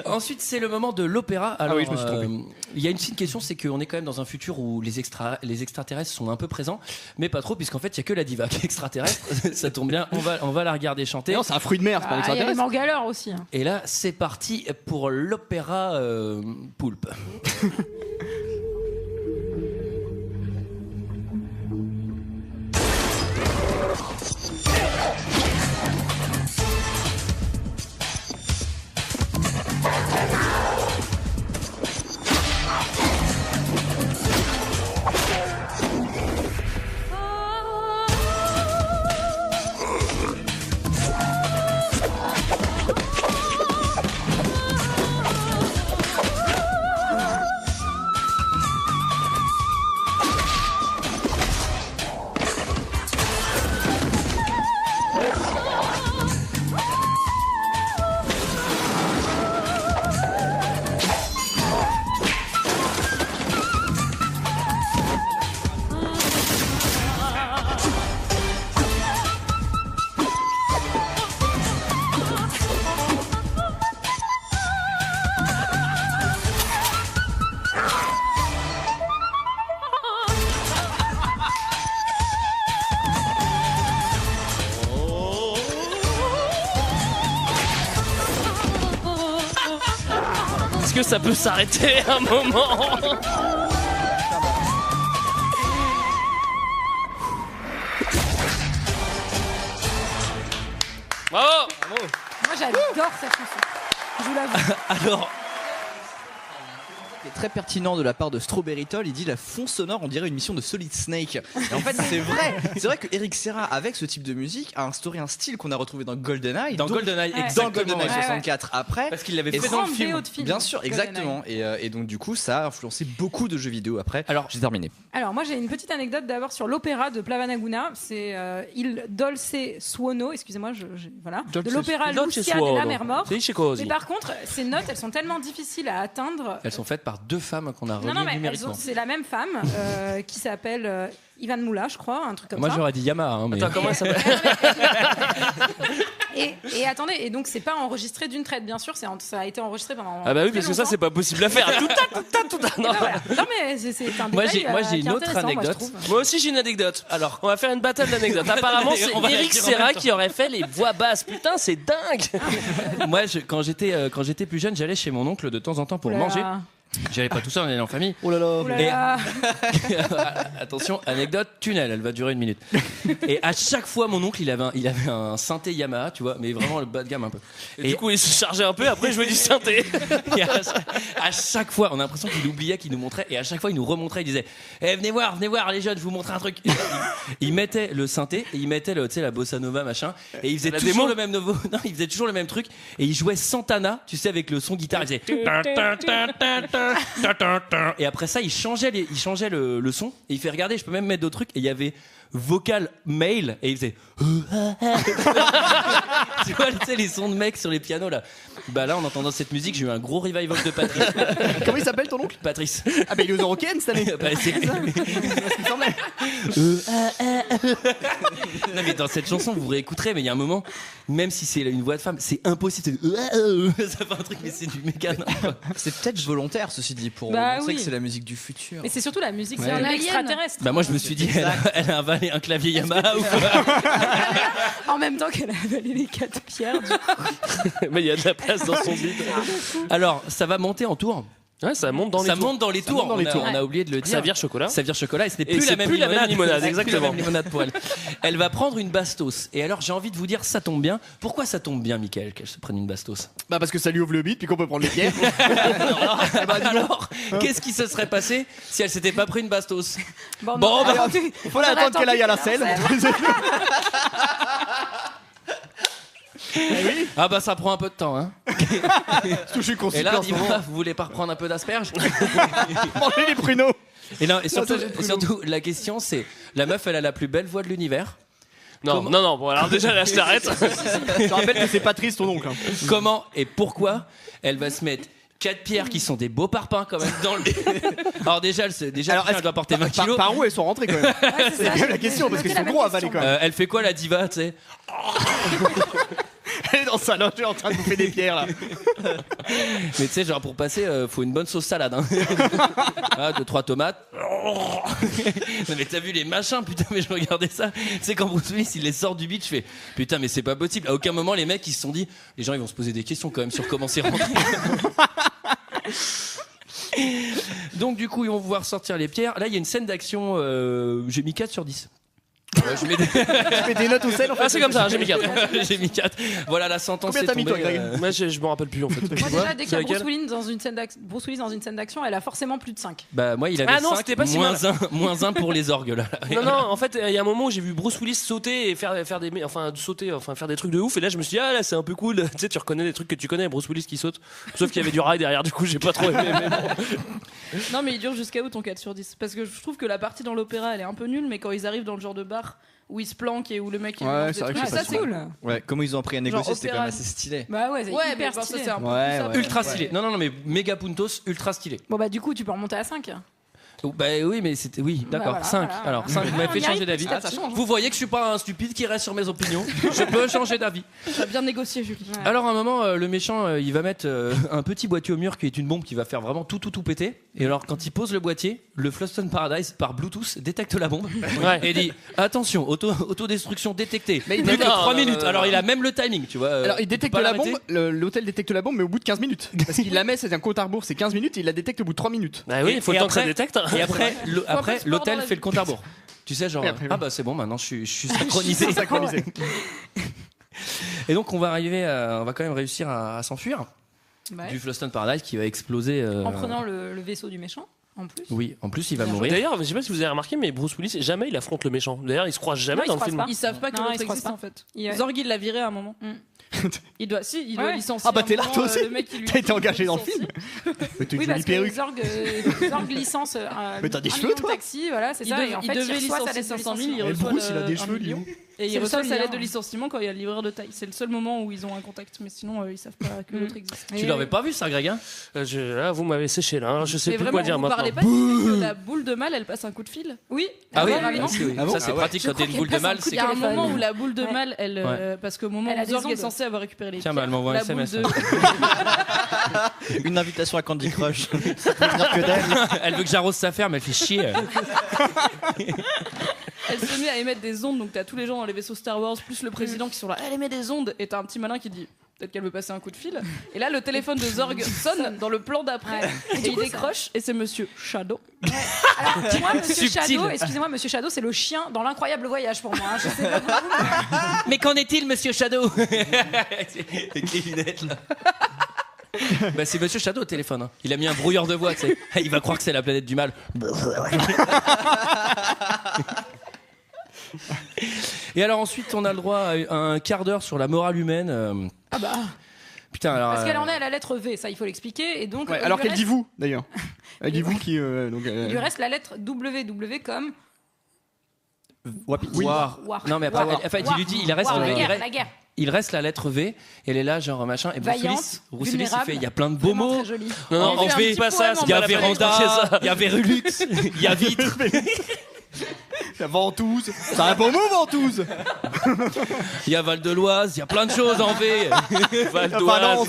Ensuite, c'est le moment de l'opéra. Alors, oui, je me suis trompé. Il y a une petite question, c'est qu'on est quand même dans un futur où les extraterrestres sont un peu présents, mais pas trop, puisqu'en fait, il y a que la diva qui est extraterrestre. Ça tombe bien, on va la regarder chanter. Non, c'est un fruit de mer, c'est pas un extraterrestre. Il y a les Mangalore aussi. Hein. Et là, c'est parti pour l'opéra poulpe. Est-ce que ça peut s'arrêter un moment? Bravo! Moi j'adore cette chanson. Je vous l'avoue. Alors, C'est très pertinent de la part de Strawberry Toll. Il dit la fond sonore, on dirait une mission de Solid Snake. Et en fait, c'est vrai. C'est vrai que Eric Serra, avec ce type de musique, a instauré un style qu'on a retrouvé dans GoldenEye. Dans GoldenEye, dans GoldenEye 64 après. Parce qu'il l'avait fait dans le film. Bien sûr, exactement. Et donc du coup, ça a influencé beaucoup de jeux vidéo après. Alors, j'ai terminé. Alors moi j'ai une petite anecdote d'abord sur l'opéra de Plavanaguna. C'est Il Dolce Suono, excusez-moi, voilà, de l'opéra Lucia della Mer Morte. Mais par contre, ces notes, elles sont tellement difficiles à atteindre. Elles sont faites par deux femmes qu'on a reliées numériquement. C'est la même femme qui s'appelle Ivan Moula, je crois, un truc comme ça. Moi j'aurais dit Yamaha. Hein, mais... Attends, comment elle s'appelle? Et attendez, et donc c'est pas enregistré d'une traite, bien sûr, ça a été enregistré pendant. Ah bah oui, parce que ça c'est pas possible à faire. Tout à. Non, non mais c'est un détail. Moi j'ai une autre anecdote. Moi aussi j'ai une anecdote. Alors, on va faire une battle d'anecdotes. Apparemment, c'est Eric Serra qui aurait fait les voix basses. Putain, c'est dingue. Moi, quand j'étais plus jeune, j'allais chez mon oncle de temps en temps pour manger. J'allais pas tout seul, on allait en famille. Oh là là. Attention, anecdote tunnel, elle va durer 1 minute. Et à chaque fois, mon oncle, il avait un synthé Yamaha, tu vois, mais vraiment le bas de gamme un peu. Et du coup, il se chargeait un peu. Après, il jouait du synthé. Et à chaque fois, on a l'impression qu'il oubliait, qu'il nous montrait, et à chaque fois, il nous remontrait, il disait venez voir les jeunes, je vous montre un truc. Il mettait le synthé, et il mettait la bossa nova machin, et il faisait toujours le même nouveau. Non, il faisait toujours le même truc, et il jouait Santana, tu sais, avec le son guitare, il faisait. Et après ça, il changeait le son, et il fait regarder, je peux même mettre d'autres trucs, et il y avait vocal mail, et il faisait. Tu vois, les sons de mecs sur les pianos là. Bah là, en entendant cette musique, j'ai eu un gros revival de Patrice. Comment il s'appelle ton oncle? Patrice. Ah bah il est aux Eurocaines cette année. Bah, c'est ça. Ce qui me semblait. Non mais dans cette chanson, vous réécouterez, mais il y a un moment, même si c'est une voix de femme, c'est impossible. Ça fait un truc, mais c'est du méga. C'est peut-être volontaire, ceci dit, pour Bah montrer oui. que c'est la musique du futur. Mais c'est surtout la musique C'est un alien. extraterrestre. Bah moi je me suis dit, elle a avalé un clavier Yamaha ou quoi. En même temps qu'elle a avalé les 4 pierres. Du coup. Mais il y a de la place dans son bide. Alors, ça va monter en tour. Ouais, ça monte dans les tours. Ça monte dans les tours. On a oublié de le dire. Ça vire chocolat. Ça vire chocolat, et ce n'est plus la même limonade. Exactement. La même limonade pour elle. Elle va prendre une bastos. Et alors, j'ai envie de vous dire, ça tombe bien. Pourquoi ça tombe bien, Mickaël, qu'elle se prenne une bastos? Bah parce que ça lui ouvre le bit, puis qu'on peut prendre les pierres. Alors, qu'est-ce qui se serait passé si elle s'était pas pris une bastos? Bon, il faut attendre qu'elle aille à la selle. Oui. Ah bah ça prend un peu de temps, hein. Et là, en ce dis-moi, moment. vous voulez pas reprendre un peu d'asperges? Manger les pruneaux. Et surtout, la question c'est, la meuf, elle a la plus belle voix de l'univers. Non, bon, alors déjà là, je t'arrête. Je rappelle que c'est Patrice, ton oncle. Comment et pourquoi elle va se mettre 4 pierres qui sont des beaux parpaings quand même dans le. Alors déjà, elle doit porter 20 kilos. Par où elles sont rentrées quand même? C'est quand même la question, parce qu'ils sont gros à avaler quand même. Elle fait quoi la diva, tu sais? Elle est dans sa loge, elle est en train de bouffer des pierres là. Mais tu sais, genre pour passer, faut une bonne sauce salade. Hein. 2-3 tomates. Non mais t'as vu les machins, putain, mais je regardais ça. Tu sais, quand Bruce Willis il les sort du beat, je fais putain, mais c'est pas possible. À aucun moment les mecs ils se sont dit, les gens ils vont se poser des questions quand même sur comment c'est rentré. Donc du coup ils vont pouvoir sortir les pierres. Là il y a une scène d'action, j'ai mis 4 sur 10. Je mets des notes au sel en fait. Ah, c'est comme ça, j'ai mis 4. J'ai mis 4. Voilà, la sentence Combien est t'as mis, tombée. toi, Greg Moi, je me rappelle plus en fait. Moi déjà, dès qu'il y a Bruce Willis dans une scène d'action, elle a forcément plus de 5. Bah moi il avait 5, c'était pas si moins 1 pour les orgues là. Non, en fait, il y a un moment où j'ai vu Bruce Willis sauter et faire des trucs de ouf. Et là, je me suis dit, ah là, c'est un peu cool. Tu sais, tu reconnais des trucs que tu connais, Bruce Willis qui saute. Sauf qu'il y avait du rail derrière, du coup, j'ai pas trop aimé. Mais bon. Non, mais il dure jusqu'à où ton 4 sur 10? Parce que je trouve que la partie dans l'opéra, elle est un peu nulle, mais quand ils arrivent dans le genre de bar où ils se planquent et où le mec il lance des trucs, ça c'est cool. Ouais, comment ils ont appris à négocier, c'était quand même assez stylé. Bah ouais, c'est hyper mais stylé. c'est un peu Ultra stylé. Non, mais méga puntos, ultra stylé. Bon bah du coup, tu peux remonter à 5. Bah oui, mais c'était. Oui, d'accord, voilà, 5. voilà. Alors, 5, vous m'avez fait On y changer d'avis. arrive, ça change. Vous voyez que je suis pas un stupide qui reste sur mes opinions. Je peux changer d'avis. Tu as bien négocié, Julie. Ouais. Alors, à un moment, le méchant, il va mettre un petit boîtier au mur qui est une bombe qui va faire vraiment tout péter. Et alors, quand il pose le boîtier, le Flushton Paradise, par Bluetooth, détecte la bombe. Ouais. Et dit attention, autodestruction détectée. Mais il Plus de détecte 3 minutes. Alors, il a même le timing, tu vois. Alors il détecte pas la l'arrêter. bombe, l'hôtel détecte la bombe, mais au bout de 15 minutes. Parce qu'il la met, c'est un compte à rebours, c'est 15 minutes, et il la détecte au bout de 3 minutes. Bah oui, il faut le temps que ça détecte. Et après, Après, l'hôtel fait le compte à rebours. Tu sais, genre, après, oui. ah bah c'est bon, maintenant je suis synchronisé. Synchronisé. Et donc on va quand même réussir à s'enfuir. Ouais. du Lost in Paradise qui va exploser. En prenant le vaisseau du méchant, en plus. Oui, en plus il va mourir. D'ailleurs, je sais pas si vous avez remarqué, mais Bruce Willis, jamais il affronte le méchant. D'ailleurs, il se croise jamais dans le film. Ils savent pas que l'autre existe en fait. Zorg il l'a viré à un moment. Il doit licencier. Ah bah t'es là toi aussi. Le mec, il lui T'as été engagé dans le film. Mais t'as une Oui, jolie parce que perruque. Zorg licence Mais t'as des un cheveux, million de toi taxi, voilà, c'est ça. Et en Il fait, devait reçoit sa licencier lettre de 500 000, il licenciement. reçoit Bruce, il a des 1 cheveux, million. lui. Et il C'est le reçoit seul sa lien. lettre de licenciement quand il y a le livreur de taille. C'est le seul moment où ils ont un contact, mais sinon ils savent pas que l'autre existe. Tu l'avais pas vu ça, Greg, hein Là, vous m'avez séché là. Hein. Je sais Mais plus vraiment, quoi dire vous maintenant. parlez pas du fait que la boule de mal, elle passe un coup de fil? Oui. Ah oui, vraiment. ça c'est pratique quand t'as une boule de mal. Il y a un moment où la boule de mal, Ouais. parce qu'au moment Elle a où des Zorg est ondes. censé avoir récupéré les Tiens, pierres, bah, elle m'envoie un la boule SMS. Une invitation à Candy Crush. Ça peut venir que d'elle. Elle veut que j'arrose sa ferme, elle fait chier. Elle se met à émettre des ondes, donc t'as tous les gens dans les vaisseaux Star Wars, plus le président qui sont là, elle émet des ondes, et t'as un petit malin qui dit peut-être qu'elle veut passer un coup de fil. Et là, le téléphone de Zorg sonne dans le plan d'après, et il décroche, et c'est Monsieur Shadow. Alors, moi, Monsieur Subtil. Shadow, excusez-moi, Monsieur Shadow, c'est le chien dans l'incroyable voyage pour moi. Hein. Je sais pas vous. Mais qu'en est-il, Monsieur Shadow Avec les lunettes là. Bah c'est Monsieur Shadow au téléphone. Hein. Il a mis un brouilleur de voix, tu sais. Il va croire que c'est la planète du mal. Et alors ensuite, on a le droit à un quart d'heure sur la morale humaine. Ah bah. Putain, alors. Parce qu'elle en est à la lettre V, ça il faut l'expliquer. Et donc, Ouais, il alors lui qu'elle reste- dit vous d'ailleurs. Elle dit vous qui. Donc, Il lui reste la lettre WW comme. Oui. War. Non mais après, War. en fait, War. il lui dit, il reste, War, la il guerre, reste- la guerre. il reste la lettre V. Et elle est là, genre machin. Et Bruce Vaillante, Willis, il vulnérable, fait, il y a plein de beaux vraiment mots. très jolie. Non, On on fait fait pas ça. il y a c'est pas la peine Véranda, d'expliquer ça. il y a Vérulux, il y a Vitre. La Ventouse. C'est un beau mot, Ventouse. Il y a Val de l'Oise, il y a plein de choses en V. Val Valence.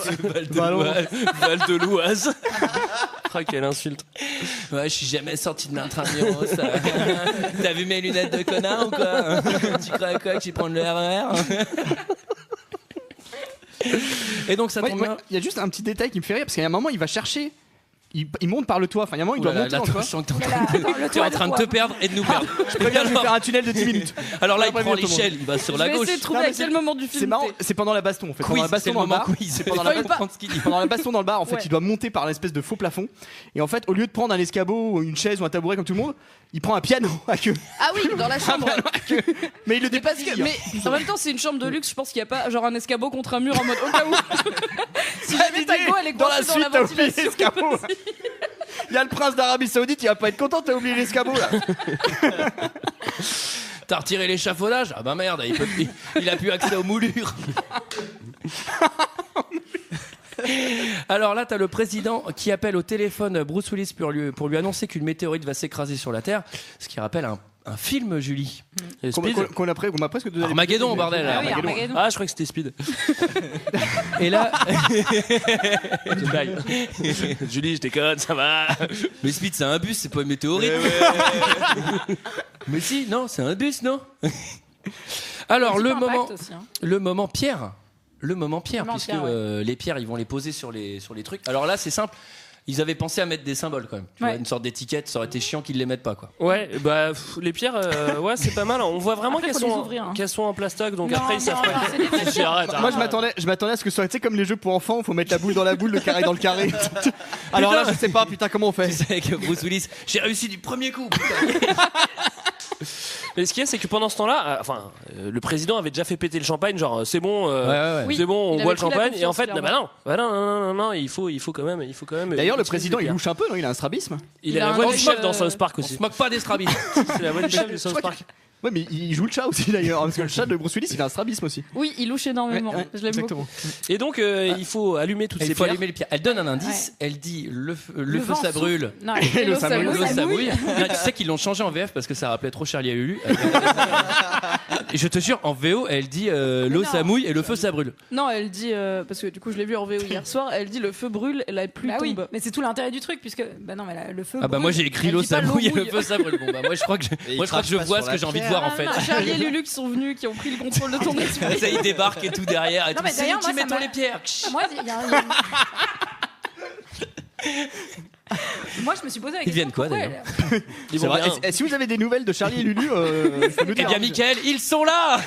d'Oise. Val de l'Oise. Ah, quelle insulte. Ouais, je suis jamais sorti de l'intramuros. T'as vu mes lunettes de connard ou quoi? Tu crois quoi que j'y prends le RER? Et donc ça tombe bien. Il y a juste un petit détail qui me fait rire parce qu'à un moment il va chercher. Il monte par le toit. Enfin, il y a un moment il doit Oulala, monter là, dans le toit. je sens que t'es en train de te perdre et de nous perdre. Je préviens, je vais faire un tunnel de 10 minutes. Alors là, il Après, prend tout le monde. l'échelle, il va sur Je la vais gauche. essayer de trouver Non, mais à quel moment du film C'est marrant, t'es. c'est pendant la baston en fait. Pendant la Quiz, baston c'est le dans le moment bar. quiz. C'est pendant Il la faut baston. comprendre ce qu'il dit. Pendant la baston dans le bar, en fait, Ouais. il doit monter par l'espèce de faux plafond. Et en fait, au lieu de prendre un escabeau ou une chaise ou un tabouret comme tout le monde, il prend un piano à queue. Ah oui, dans la chambre. Mais il le Mais parce dépasse. que, mais en même temps, c'est une chambre de luxe. Je pense qu'il n'y a pas genre un escabeau contre un mur en mode au cas où. Si jamais ta go elle est dans la coincée dans la suite, t'as oublié ventilation. l'escabeau. Il y a le prince d'Arabie Saoudite, il va pas être content, t'as oublié l'escabeau là. T'as retiré l'échafaudage? Ah bah merde, il a plus accès aux moulures. Alors là, t'as le président qui appelle au téléphone Bruce Willis pour lui annoncer qu'une météorite va s'écraser sur la Terre, ce qui rappelle un film, Julie. Et Qu'on Speed. m'a presque donné. Armageddon, bordel. Ah oui, Armageddon. Armageddon. Ah, je crois que c'était Speed. Et là, C'est une blague. Julie, je déconne, ça va. mais Speed, c'est un bus, c'est pas une météorite. Mais si, non, c'est un bus, non? Alors, Petit le impact moment, aussi, hein. le moment Pierre. Le moment Pierre, Moment puisque Pierre, ouais. les pierres, ils vont les poser sur les trucs. Alors là, c'est simple. Ils avaient pensé à mettre des symboles quand même. Tu vois, Ouais. une sorte d'étiquette, ça aurait été chiant qu'ils les mettent pas, quoi. Ouais, bah les pierres, ouais, c'est pas mal. On voit vraiment Après, qu'elles faut les sont, ouvrir, hein. qu'elles sont en plastoc, donc Non, après ils savent non, pas. non, c'est des vraies pierres. Arrête, Moi je m'attendais à ce que ce soit, tu sais, comme les jeux pour enfants, il faut mettre la boule dans la boule, le carré dans le carré. Alors là, je sais pas, putain, comment on fait? C'est avec Bruce Willis. J'ai réussi du premier coup, putain. Mais ce qu'il y a, c'est que pendant ce temps-là, le président avait déjà fait péter le champagne, genre c'est bon, ouais. c'est bon, on Il boit avait le pris la champagne. Et en confiance, fait, clairement. non, il faut quand même. D'ailleurs, le utiliser président les il pierres. louche un peu, non? Il a un strabisme. Il Il a a la un voix du œil, chef dans South Park On aussi. se moque pas des strabis. C'est la voix du chef de South Park. Ouais, mais il joue le chat aussi d'ailleurs, parce que le chat de Bruce Willis il a un strabisme aussi. Oui, il louche énormément. Ouais, Je l'aime exactement. beaucoup. Et donc, il faut allumer toutes Il ces faut pierres. allumer les pierres. Elle donne un indice. Elle dit le feu vent ça souffle. brûle. Non, Et l'eau, ça l'eau, mouille. L'eau, ça ça mouille. mouille. Non, tu sais qu'ils l'ont changé en VF parce que ça rappelait trop Charlie et Lulu. Et je te jure, en VO, elle dit l'eau non. ça mouille et le feu ça brûle. Non, elle dit parce que du coup je l'ai vu en VO hier soir. Elle dit le feu brûle et la pluie Bah oui, tombe. mais c'est tout l'intérêt du truc puisque bah non mais le feu. Ah bah brûle. moi j'ai écrit Elle l'eau dit ça pas l'eau mouille et le mouille. feu ça brûle. Bon bah moi je crois que Et je crache pas vois sur ce la que j'ai envie de pierre. voir en fait. Non, Charlie et Lulu qui sont venus, qui ont pris le contrôle de ton esprit. Ça il débarque et tout derrière et Non, tout. mais C'est d'ailleurs, nous qui moi, ça mettons m'a- les pierres. Moi, il y a Moi, je me suis posé la question. Ils viennent quoi, pourquoi d'ailleurs Ils C'est vont vrai. bien. Et si vous avez des nouvelles de Charlie et Lulu, faut nous Eh dire. bien Mickaël, ils sont là.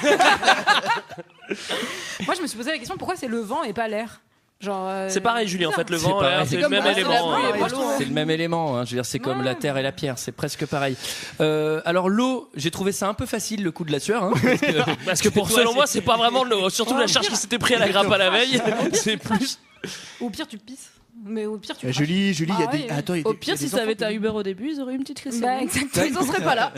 Moi, je me suis posé la question pourquoi c'est le vent et pas l'air. Genre, C'est pareil, Julie, en fait, le vent, pareil. c'est le même élément. C'est le même élément, hein. Je veux dire, c'est comme la terre et la pierre, c'est presque pareil. Alors l'eau, j'ai trouvé ça un peu facile, le coup de la sueur, hein, parce que pour selon moi, c'est pas vraiment de l'eau. Surtout la charge qui s'était pris à la grappe à la veille, c'est plus. Au pire, tu pisses. Mais au pire, tu Julie, il y a des. Attends, il y a Au des- pire, il y a si des ça avait enfants été à Uber au début, ils auraient eu une petite crise. Bah, exactement. Ils en seraient pas là.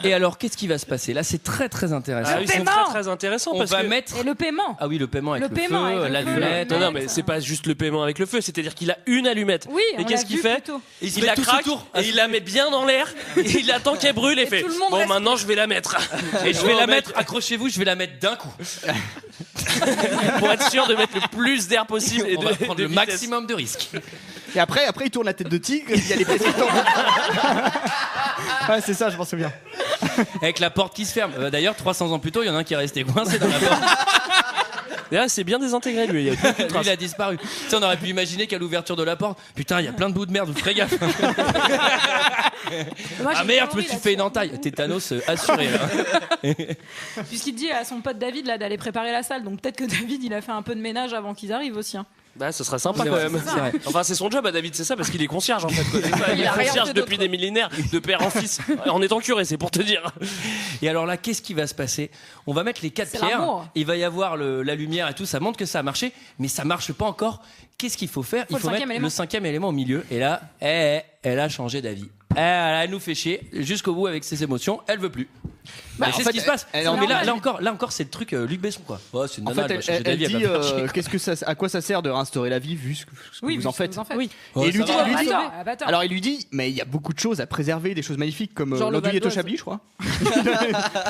Et alors, qu'est-ce qui va se passer? Là, c'est très très intéressant. Ah oui, c'est paiement. très intéressant On parce va que. mettre. Et le paiement. Ah oui, le paiement avec Le le, paiement feu, avec le l'allumette. Non, mais c'est pas juste le paiement avec le feu, c'est-à-dire qu'il a une allumette. Oui, et on qu'est-ce l'a qu'il vu fait? plus tôt. Il la craque et il la met bien dans l'air et il attend qu'elle brûle et fait tout le monde bon, reste- maintenant je vais la mettre. Et je vais la mettre, accrochez-vous, je vais la mettre d'un coup. Pour être sûr de mettre le plus d'air possible et On de va prendre de le vitesse. maximum de risques. Et après, il tourne la tête de tigre, il y a les pièces qui tombent. Ouais, c'est ça, je pensais bien. Avec la porte qui se ferme. D'ailleurs, 300 ans plus tôt, il y en a un qui est resté coincé dans la porte. D'ailleurs, c'est bien désintégré lui. Lui, il a disparu. Tu sais, on aurait pu imaginer qu'à l'ouverture de la porte, putain, il y a plein de bouts de merde, vous ferez gaffe. Moi, Ah j'ai merde, je me théorie suis fait une entaille. Tétanos assuré là. Puisqu'il dit à son pote David là d'aller préparer la salle, donc peut-être que David il a fait un peu de ménage avant qu'ils arrivent aussi. Hein. Bah, ce serait sympa C'est quand vrai, même. c'est vrai. Enfin, c'est son job à David, c'est ça, parce qu'il est concierge en fait. Quoi. C'est ça, il est a rien concierge fait depuis d'autre. des millénaires, de père en fils, en étant curé, c'est pour te dire. Et alors là, qu'est-ce qui va se passer? On va mettre les 4 C'est pierres. l'amour. Il va y avoir la lumière et tout. Ça montre que ça a marché, mais ça marche pas encore. Qu'est-ce qu'il faut faire? Il le faut mettre cinquième élément. le 5e élément au milieu. Et là, elle a changé d'avis. Elle nous fait chier jusqu'au bout avec ses émotions. Elle veut plus. Bah, c'est en ce fait, qui se passe. elle- Non, mais normal. là encore, c'est le truc Luc Besson quoi. Oh, c'est une En nana, fait, elle va changer elle d'avis. dit Elle va faire chier. qu'est-ce que ça, à quoi ça sert de réinstaurer la vie vu ce que Oui, vous en faites. Oui. Oh, Et il lui ça dit, va. lui dit- Ah, bah, attends. alors il lui dit, mais il y a beaucoup de choses à préserver, des choses magnifiques comme Genre le l'andouille Val d'Oise. Chablis, je crois.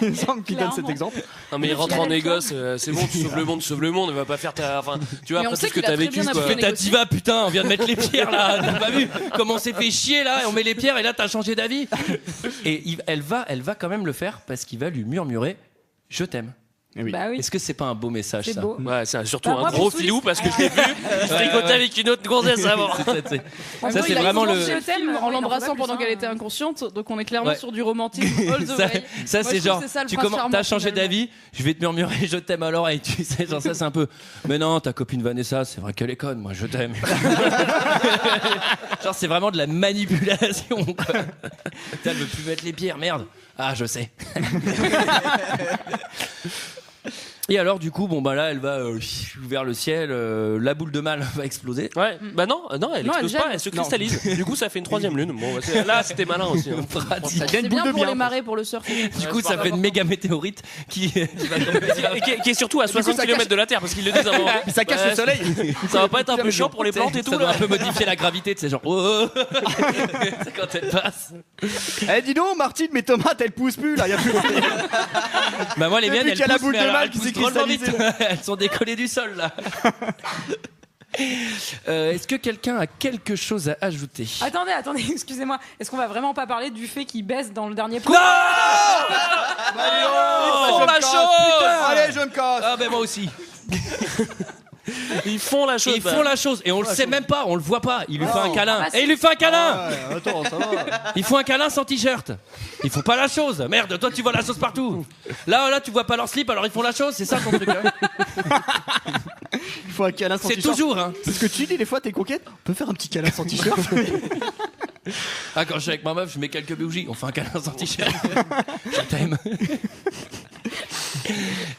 Il me semble qu'il donne cet Clairement. exemple. Non, mais il rentre en négoce, c'est bon, tu sauves le monde, tu sauves le monde, il va pas faire ta. Enfin, tu vois, Mais on après sait tout ce que qu'il a t'as très vécu bien quoi. appris Fais ta diva, putain, on vient de mettre les pierres là. T'as pas vu comment on s'est fait chier là? On met les pierres et là t'as changé d'avis. Et elle va quand même le faire parce qu'il va lui murmurer je t'aime. Eh oui. Bah oui. Est-ce que c'est pas un beau message C'est ça? beau. Ouais, c'est surtout Bah, un moi, gros pour filou Soulis- parce que je l'ai vu, il fricotait avec une autre gonzesse avant. Ça, En c'est même temps, il a vraiment toujours le. fait Le thème en Oui, l'embrassant non, pendant plus, qu'elle hein. était inconsciente, donc on est clairement Ouais. sur du romantisme all the Ça, way. ça, Moi, c'est je trouve genre, que c'est ça, le tu prince charmant, t'as changé finalement. d'avis, je vais te murmurer je t'aime à l'oreille, tu sais, genre ça c'est un peu. Mais non, ta copine Vanessa, c'est vrai qu'elle est conne, moi je t'aime. Genre c'est vraiment de la manipulation. Quoi. Putain, elle veut plus mettre les pierres, merde. Ah, je sais. Et alors du coup, bon bah là, elle va vers le ciel, la boule de mal va exploser. Ouais, bah non, elle Non, explose elle pas, gèle. elle se cristallise. Du coup, ça fait une troisième lune. Bon, là, c'était malin aussi. Hein. Pratique. Ça devient C'est une boule bien de pour bien. les marées, pour le surf. Du coup, ça fait une méga météorite qui va tomber. Et qui est surtout à 60 ça km cache- de la Terre parce qu'ils le disent avant. Mais ça cache le soleil. Ça va pas être un peu chiant pour les plantes et tout Ça doit là. un peu modifier la gravité, tu sais, genre. Oh, oh. C'est quand elle passe. Eh dis donc, Martine, mes tomates elles poussent plus là, il y a plus. Bah moi les Depuis miennes elles qu'il y a la poussent, boule mais de alors, mal elles qui poussent s'est drôlement vite. cristallisée. Elles sont décollées du sol là. Est-ce que quelqu'un a quelque chose à ajouter? Attendez, excusez-moi. Est-ce qu'on va vraiment pas parler du fait qu'il baisse dans le dernier plan? Ils font la chose. Allez, je me casse. Ah ben moi aussi. Ils font la chose. Ils font la chose et on le sait même pas, on le voit pas. Il lui fait un Oh. câlin. Ah, si. Et il lui fait un câlin. Ouais, attends, ça va. Ils font un câlin sans t-shirt. Ils font pas la chose. Merde, toi tu vois la chose partout. Là tu vois pas leur slip, alors ils font la chose. C'est ça ton truc. Hein. Il faut un câlin sans C'est t-shirt. toujours. Hein. C'est ce que tu dis des fois, t'es coquette. On peut faire un petit câlin sans t-shirt. Ah, quand je suis avec ma meuf, je mets quelques bougies. On fait un câlin sans t-shirt. Je t'aime.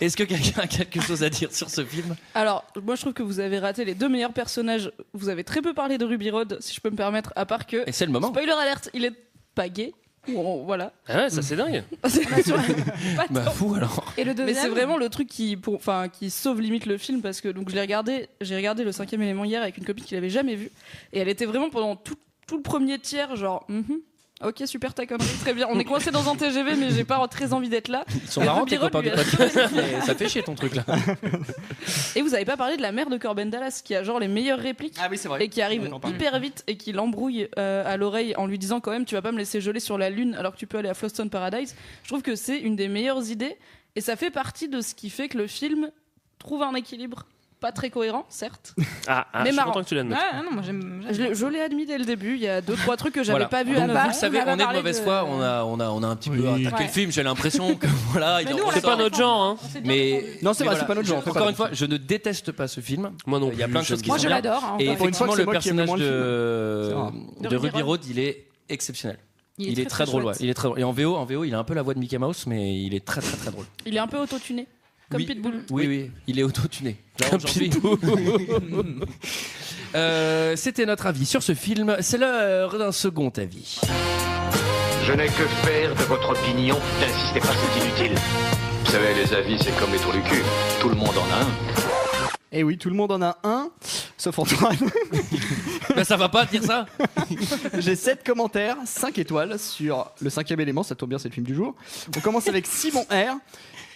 Est-ce que quelqu'un a quelque chose à dire sur ce film? Alors, moi je trouve que vous avez raté les deux meilleurs personnages. Vous avez très peu parlé de Ruby Rhod, si je peux me permettre, à part que. Et c'est le moment. Spoiler alerte, il est pas gay. Voilà. Ah ouais, ça c'est dingue. Pas Bah tant. fou alors. Et le deuxième. Mais c'est vraiment le truc qui sauve limite le film parce que donc j'ai regardé le 5e élément hier avec une copine qui l'avait jamais vu et elle était vraiment pendant tout le premier tiers genre ok super ta connerie très bien on est coincé dans un TGV mais j'ai pas très envie d'être là. Ils sont Et marrants Ruby tes Rhod, copains du lui, a- podcast. Mais ça fait chier ton truc là. Et vous avez pas parlé de la mère de Corbin Dallas qui a genre les meilleures répliques Ah oui, c'est vrai. et qui arrive On en parle. hyper vite et qui l'embrouille à l'oreille en lui disant quand même tu vas pas me laisser geler sur la lune alors que tu peux aller à Floston Paradise. Je trouve que c'est une des meilleures idées et ça fait partie de ce qui fait que le film trouve un équilibre pas très cohérent, certes. Mais mais je suis marrant. content que tu l'admettes. Ouais, non, moi j'aime. Je l'ai admis dès le début. Il y a 2-3 trucs que j'avais pas vu Donc, avant. vous le savez, on est de parlé mauvaise de- foi. On a un petit peu attaqué Ouais. le film. J'ai l'impression que voilà. Mais nous, on on C'est sort. pas notre genre, hein. Mais Non, c'est mais vrai, c'est pas notre genre, on fait Encore pas une fois, je ne déteste pas ce film. Moi non Il y a plus, plein de choses qui Moi, sont je bien. l'adore, hein, Et encore une fois effectivement, que c'est le moi qui aime personnage moins le de C'est rare. de Ruby Road, il est exceptionnel. Il est très très drôle. chouette. Ouais. Il est très drôle. Et en VO, il a un peu la voix de Mickey Mouse, mais il est très très très drôle. Il est un peu autotuné, comme Oui. Pitbull. Oui, il est auto-tuné. Là, Comme aujourd'hui. C'était notre avis sur ce film. C'est l'heure d'un second avis. Je n'ai que faire de votre opinion. N'insistez pas, c'est inutile. Vous savez, les avis, c'est comme les trous du cul. Tout le monde en a un. Et oui, tout le monde en a un, sauf Antoine. Ben, ça va pas dire ça. J'ai 7 commentaires, 5 étoiles sur le 5e élément, ça tombe bien, c'est le film du jour. On commence avec Simon R,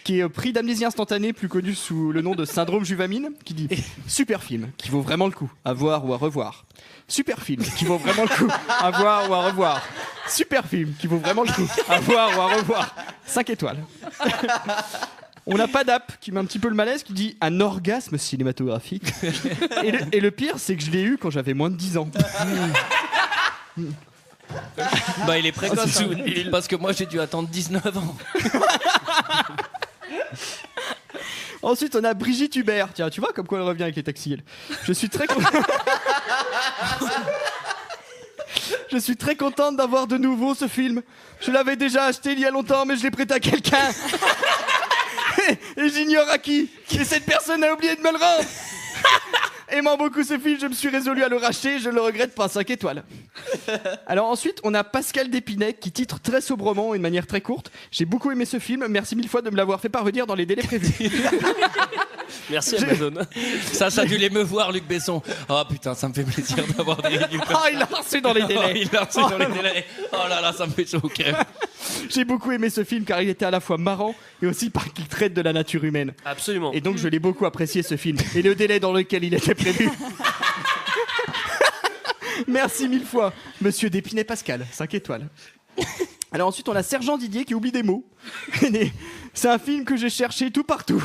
qui est pris d'amnésie instantanée, plus connu sous le nom de Syndrome Juvamine, qui dit « Super film, qui vaut vraiment le coup, à voir ou à revoir. Super film, qui vaut vraiment le coup, à voir ou à revoir. Super film, qui vaut vraiment le coup, à voir ou à revoir. 5 étoiles. » On n'a pas d'app qui met un petit peu le malaise, qui dit un orgasme cinématographique. Et le pire, c'est que je l'ai eu quand j'avais moins de 10 ans. Bah, il est précoce. c'est hein. Parce que moi, j'ai dû attendre 19 ans. Ensuite, on a Brigitte Hubert. Tiens, tu vois comme quoi elle revient avec les taxis. Elle. Je suis très content. Je suis très contente d'avoir de nouveau ce film. Je l'avais déjà acheté il y a longtemps, mais je l'ai prêté à quelqu'un. Et j'ignore à qui. Et cette personne a oublié de me le rendre. Aimant beaucoup ce film, je me suis résolu à le racheter. Je ne le regrette pas. 5 étoiles. Alors ensuite, on a Pascal Dépinec qui titre très sobrement et de manière très courte. J'ai beaucoup aimé ce film. Merci 1000 fois de me l'avoir fait parvenir dans les délais prévus. Merci Amazon. Ça a dû l'émeuvoir, Luc Besson. Oh putain, ça me fait plaisir d'avoir des. Oh, il l'a reçu dans les délais. Oh, il l'a reçu dans les délais. Oh là là, ça me fait chaud au cœur. J'ai beaucoup aimé ce film car il était à la fois marrant et aussi parce qu'il traite de la nature humaine. Absolument. Et donc je l'ai beaucoup apprécié ce film. Et le délai dans lequel il était prévu. Merci 1000 fois, Monsieur Dépinet Pascal, 5 étoiles. Alors ensuite on a Sergent Didier qui oublie des mots. C'est un film que j'ai cherché tout partout.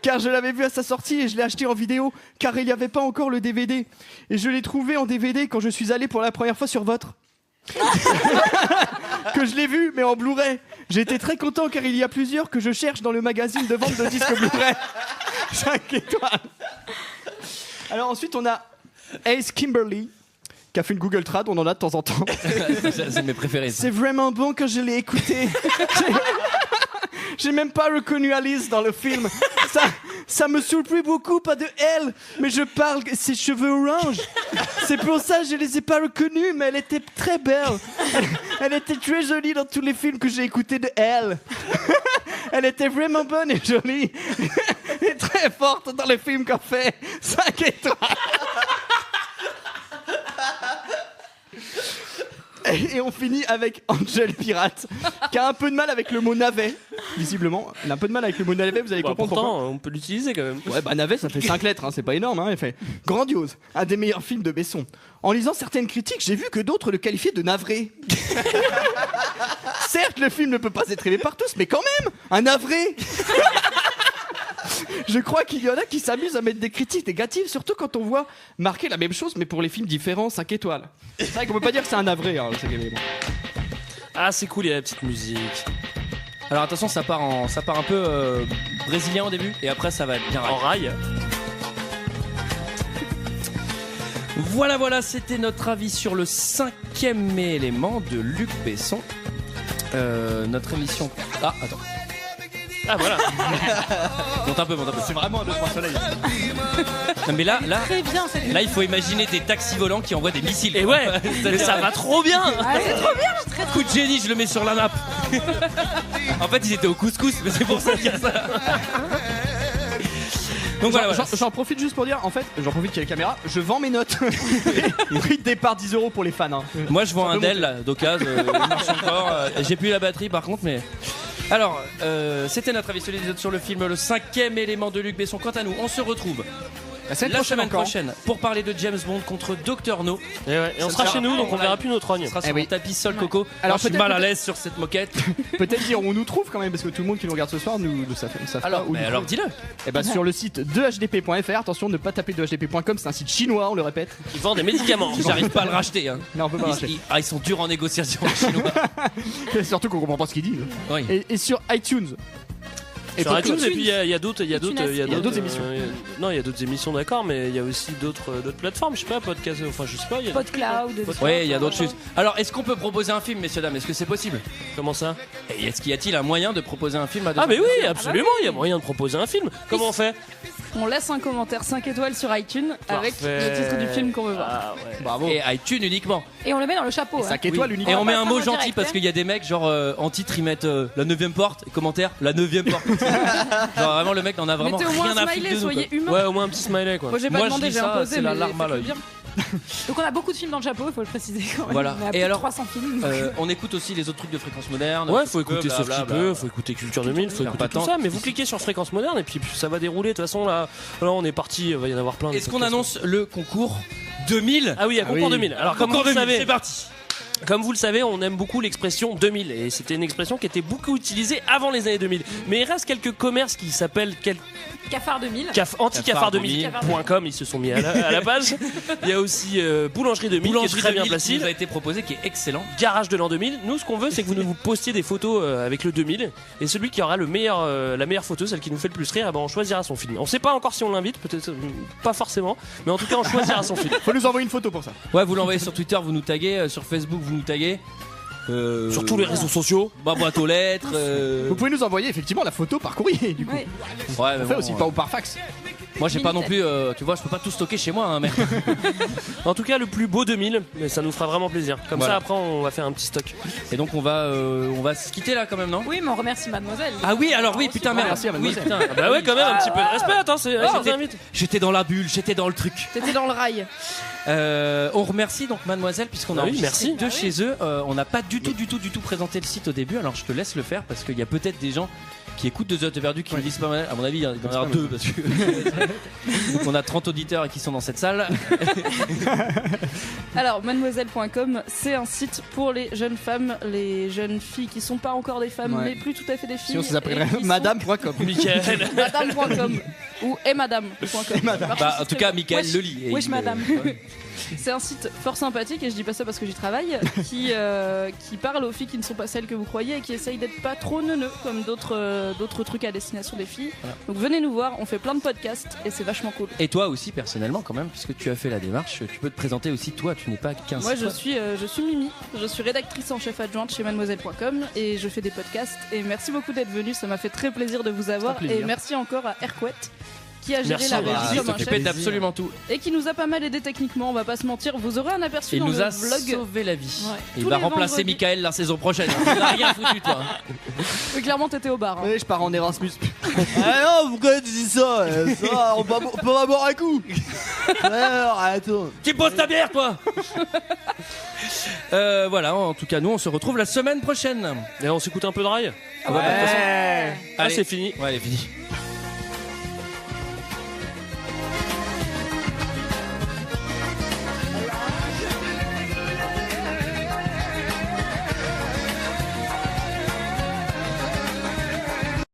car je l'avais vu à sa sortie et je l'ai acheté en vidéo car il n'y avait pas encore le DVD. Et je l'ai trouvé en DVD quand je suis allé pour la première fois sur votre. Que je l'ai vu mais en Blu-ray. J'ai été très content car il y a plusieurs que je cherche dans le magazine de vente de disques Blu-ray. 5 étoiles. Alors ensuite on a Ace Kimberly qui a fait une Google Trad, on en a de temps en temps. C'est mes préférés. C'est vraiment bon quand je l'ai écouté. J'ai même pas reconnu Alice dans le film. Ça me surprit beaucoup, pas de elle, mais je parle ses cheveux orange. C'est pour ça que je les ai pas reconnus, mais elle était très belle. Elle était très jolie dans tous les films que j'ai écoutés de elle. Elle était vraiment bonne et jolie. Et très forte dans les films qu'on fait. 5 étoiles. Et on finit avec Angel Pirate, qui a un peu de mal avec le mot navet, visiblement. Elle a un peu de mal avec le mot navet, vous allez comprendre pourtant, pourquoi. on peut l'utiliser quand même. Ouais, bah navet, ça fait 5 lettres, hein, c'est pas énorme. Hein, elle fait grandiose, un des meilleurs films de Besson. En lisant certaines critiques, j'ai vu que d'autres le qualifiaient de navré. Certes, le film ne peut pas être aimé par tous, mais quand même, un navré. Je crois qu'il y en a qui s'amusent à mettre des critiques négatives, surtout quand on voit marquer la même chose, mais pour les films différents, 5 étoiles. C'est vrai qu'on peut pas dire que c'est un navré. Hein, Ah, c'est cool, il y a la petite musique. Alors attention, ça part un peu brésilien au début, et après ça va être bien en rail. Voilà, c'était notre avis sur le 5e élément de Luc Besson. Notre émission. Ah, attends. Ah voilà. Monte un peu. C'est vraiment un 2-3 soleil. Non mais là, Très bien, cette il faut imaginer des taxis volants qui envoient des missiles. Et ouais, mais ça va trop bien. Ah, c'est trop bien, je traite. Coup de génie, je le mets sur la nappe. En fait, ils étaient au couscous, mais c'est pour ça qu'il y a ça. Donc voilà. J'en profite juste pour dire, en fait, j'en profite qu'il y a la caméra, je vends mes notes. Prix de départ 10 € pour les fans. Hein. Moi, je vends un Dell là, d'occasion, il marche encore. J'ai plus la batterie par contre, mais. Alors, c'était notre avis sur le film, le 5e élément de Luc Besson. Quant à nous, on se retrouve La semaine la prochaine semaine encore. prochaine pour parler de James Bond contre Dr No. Et on sera chez nous, donc on verra plus nos trognes. On sera sur le tapis sol Coco. Alors, Alors je suis peut-être- mal à l'aise sur cette moquette. Peut-être dire où on nous trouve quand même, parce que tout le monde qui nous regarde ce soir nous savent Alors, pas où mais nous alors trouver. dis-le. Et bah sur le site dehdp.fr, attention ne pas taper dehdp.com, c'est un site chinois, on le répète. Ils vendent des médicaments. J'arrive pas à le racheter. Hein. Non, on peut pas racheter. Ils sont durs en négociation les Chinois. Surtout qu'on comprend pas ce qu'ils disent. Oui. Et sur iTunes. Sur pour iTunes, que- et puis il y a d'autres émissions. Non, il y a d'autres émissions, d'accord, mais il y a aussi d'autres plateformes, je sais pas, podcast, enfin je sais pas. Il y a PodCloud. Oui, il y a d'autres choses. Alors, est-ce qu'on peut proposer un film, messieurs dames? Est-ce que c'est possible? Comment ça? Et est-ce qu'il y a-t-il un moyen de proposer un film à Ah, mais oui, personnes absolument, il y a moyen de proposer un film. Comment on fait? On laisse un commentaire 5 étoiles sur iTunes avec Parfait. le titre du film qu'on veut voir. Ah, ouais. Bravo. Et iTunes uniquement. Et on le met dans le chapeau. hein. 5 étoiles Oui. uniquement. Et on met un pas mot en gentil direct, parce hein. qu'il y a des mecs genre en titre ils mettent la 9ème porte, commentaire la 9ème porte. Genre vraiment le mec n'en a vraiment Mettez au moins rien un à foutre smiley, de nous. soyez quoi. humain. Ouais, au moins un petit smiley quoi. Moi j'ai pas Moi, je demandé, dis j'ai ça, imposé, c'est la mais larme à faites-le l'œil. bien. Donc on a beaucoup de films dans le chapeau, il faut le préciser quand même. Voilà. On a Et plus de alors, 300 films. donc. On écoute aussi les autres trucs de fréquence moderne. Ouais, Sauf faut que, écouter Sauf qui blablabla. peut, faut écouter Culture 2000, faut Faire écouter tout patente. ça, mais vous cliquez sur Fréquence Moderne et puis ça va dérouler. De toute façon, là on est parti, il va y en avoir plein. Est-ce qu'on annonce le concours 2000? Ah oui, à concours 2000. Alors comme Concours vous le 2000, savez, c'est parti. Comme vous le savez, on aime beaucoup l'expression 2000 et c'était une expression qui était beaucoup utilisée avant les années 2000. Mais il reste quelques commerces qui s'appellent Cafard 2000. anticafard2000.com, ils se sont mis à la page. Il y a aussi Boulangerie 2000 qui est très bien qui placée. nous a été proposé, qui est excellent. Garage de l'an 2000. Nous, ce qu'on veut, c'est que vous nous postiez des photos avec le 2000 et celui qui aura la meilleure photo, celle qui nous fait le plus rire, eh ben, on choisira son film. On sait pas encore si on l'invite, peut-être pas forcément, mais en tout cas, on choisira son film. Faut nous envoyer une photo pour ça. Ouais, vous l'envoyez sur Twitter, vous nous taguez, sur Facebook, vous nous taguez. Sur tous les réseaux sociaux, boîte aux lettres. Vous pouvez nous envoyer effectivement la photo par courrier du coup. Ouais. Ouais, mais On fait bon, aussi pas ou par fax. Moi j'ai pas non plus, tu vois, je peux pas tout stocker chez moi, hein, mec. En tout cas, le plus beau 2000, mais ça nous fera vraiment plaisir. Comme Voilà. ça, après, on va faire un petit stock. Et donc on va se quitter là quand même, non? Oui, mais on remercie Mademoiselle. Ah oui, alors oui, putain, merde. merci à Mademoiselle. Oui, putain. Ah bah ouais, quand même, un petit peu de respect. Attends, c'est J'étais dans la bulle, j'étais dans le truc. T'étais dans le rail. On remercie donc Mademoiselle puisqu'on a Ah oui, enregistré merci. de chez eux. On n'a pas du tout présenté le site au début. Alors je te laisse le faire parce qu'il y a peut-être des gens qui écoutent 2 heures de perdu qui me disent pas mal. À mon avis, il y en a avoir 2 parce que donc on a 30 auditeurs et qui sont dans cette salle. Alors, mademoiselle.com, c'est un site pour les jeunes femmes, les jeunes filles qui sont pas encore des femmes, Ouais. mais plus tout à fait des filles. Sinon ça s'appellerait et qui sont- madame.com. Michael. Madame.com ou madame.com. Bah, en tout cas, Michael Wesh- le lit. Et wesh, il, madame. C'est un site fort sympathique et je dis pas ça parce que j'y travaille, qui parle aux filles qui ne sont pas celles que vous croyez et qui essaye d'être pas trop neuneux comme d'autres trucs à destination des filles. Voilà. Donc venez nous voir, on fait plein de podcasts et c'est vachement cool. Et toi aussi personnellement quand même, puisque tu as fait la démarche, tu peux te présenter aussi toi. Tu n'es pas qu'un. Moi site je suis Mimi, je suis rédactrice en chef adjointe chez mademoiselle.com et je fais des podcasts et merci beaucoup d'être venu, ça m'a fait très plaisir de vous avoir C'est un plaisir. et merci encore à Erquet qui a géré Merci, la bah, régie Il comme un s'occupait chef d'absolument tout. et qui nous a pas mal aidé techniquement, on va pas se mentir, vous aurez un aperçu Il dans nous le a vlog. sauvé la vie. Ouais. Il Tous va les remplacer vendredis. Michael la saison prochaine. Tu n'as rien foutu toi. Oui, clairement t'étais au bar. hein. Oui, je pars en Erasmus. Ah non, pourquoi tu dis ça? Ça, on peut pas boire un coup. Alors, attends. Tu poses ta bière toi. Voilà, en tout cas nous on se retrouve la semaine prochaine. Et on s'écoute un peu de rail. Ah ouais. Ah, Allez. c'est fini. Ouais, elle est finie.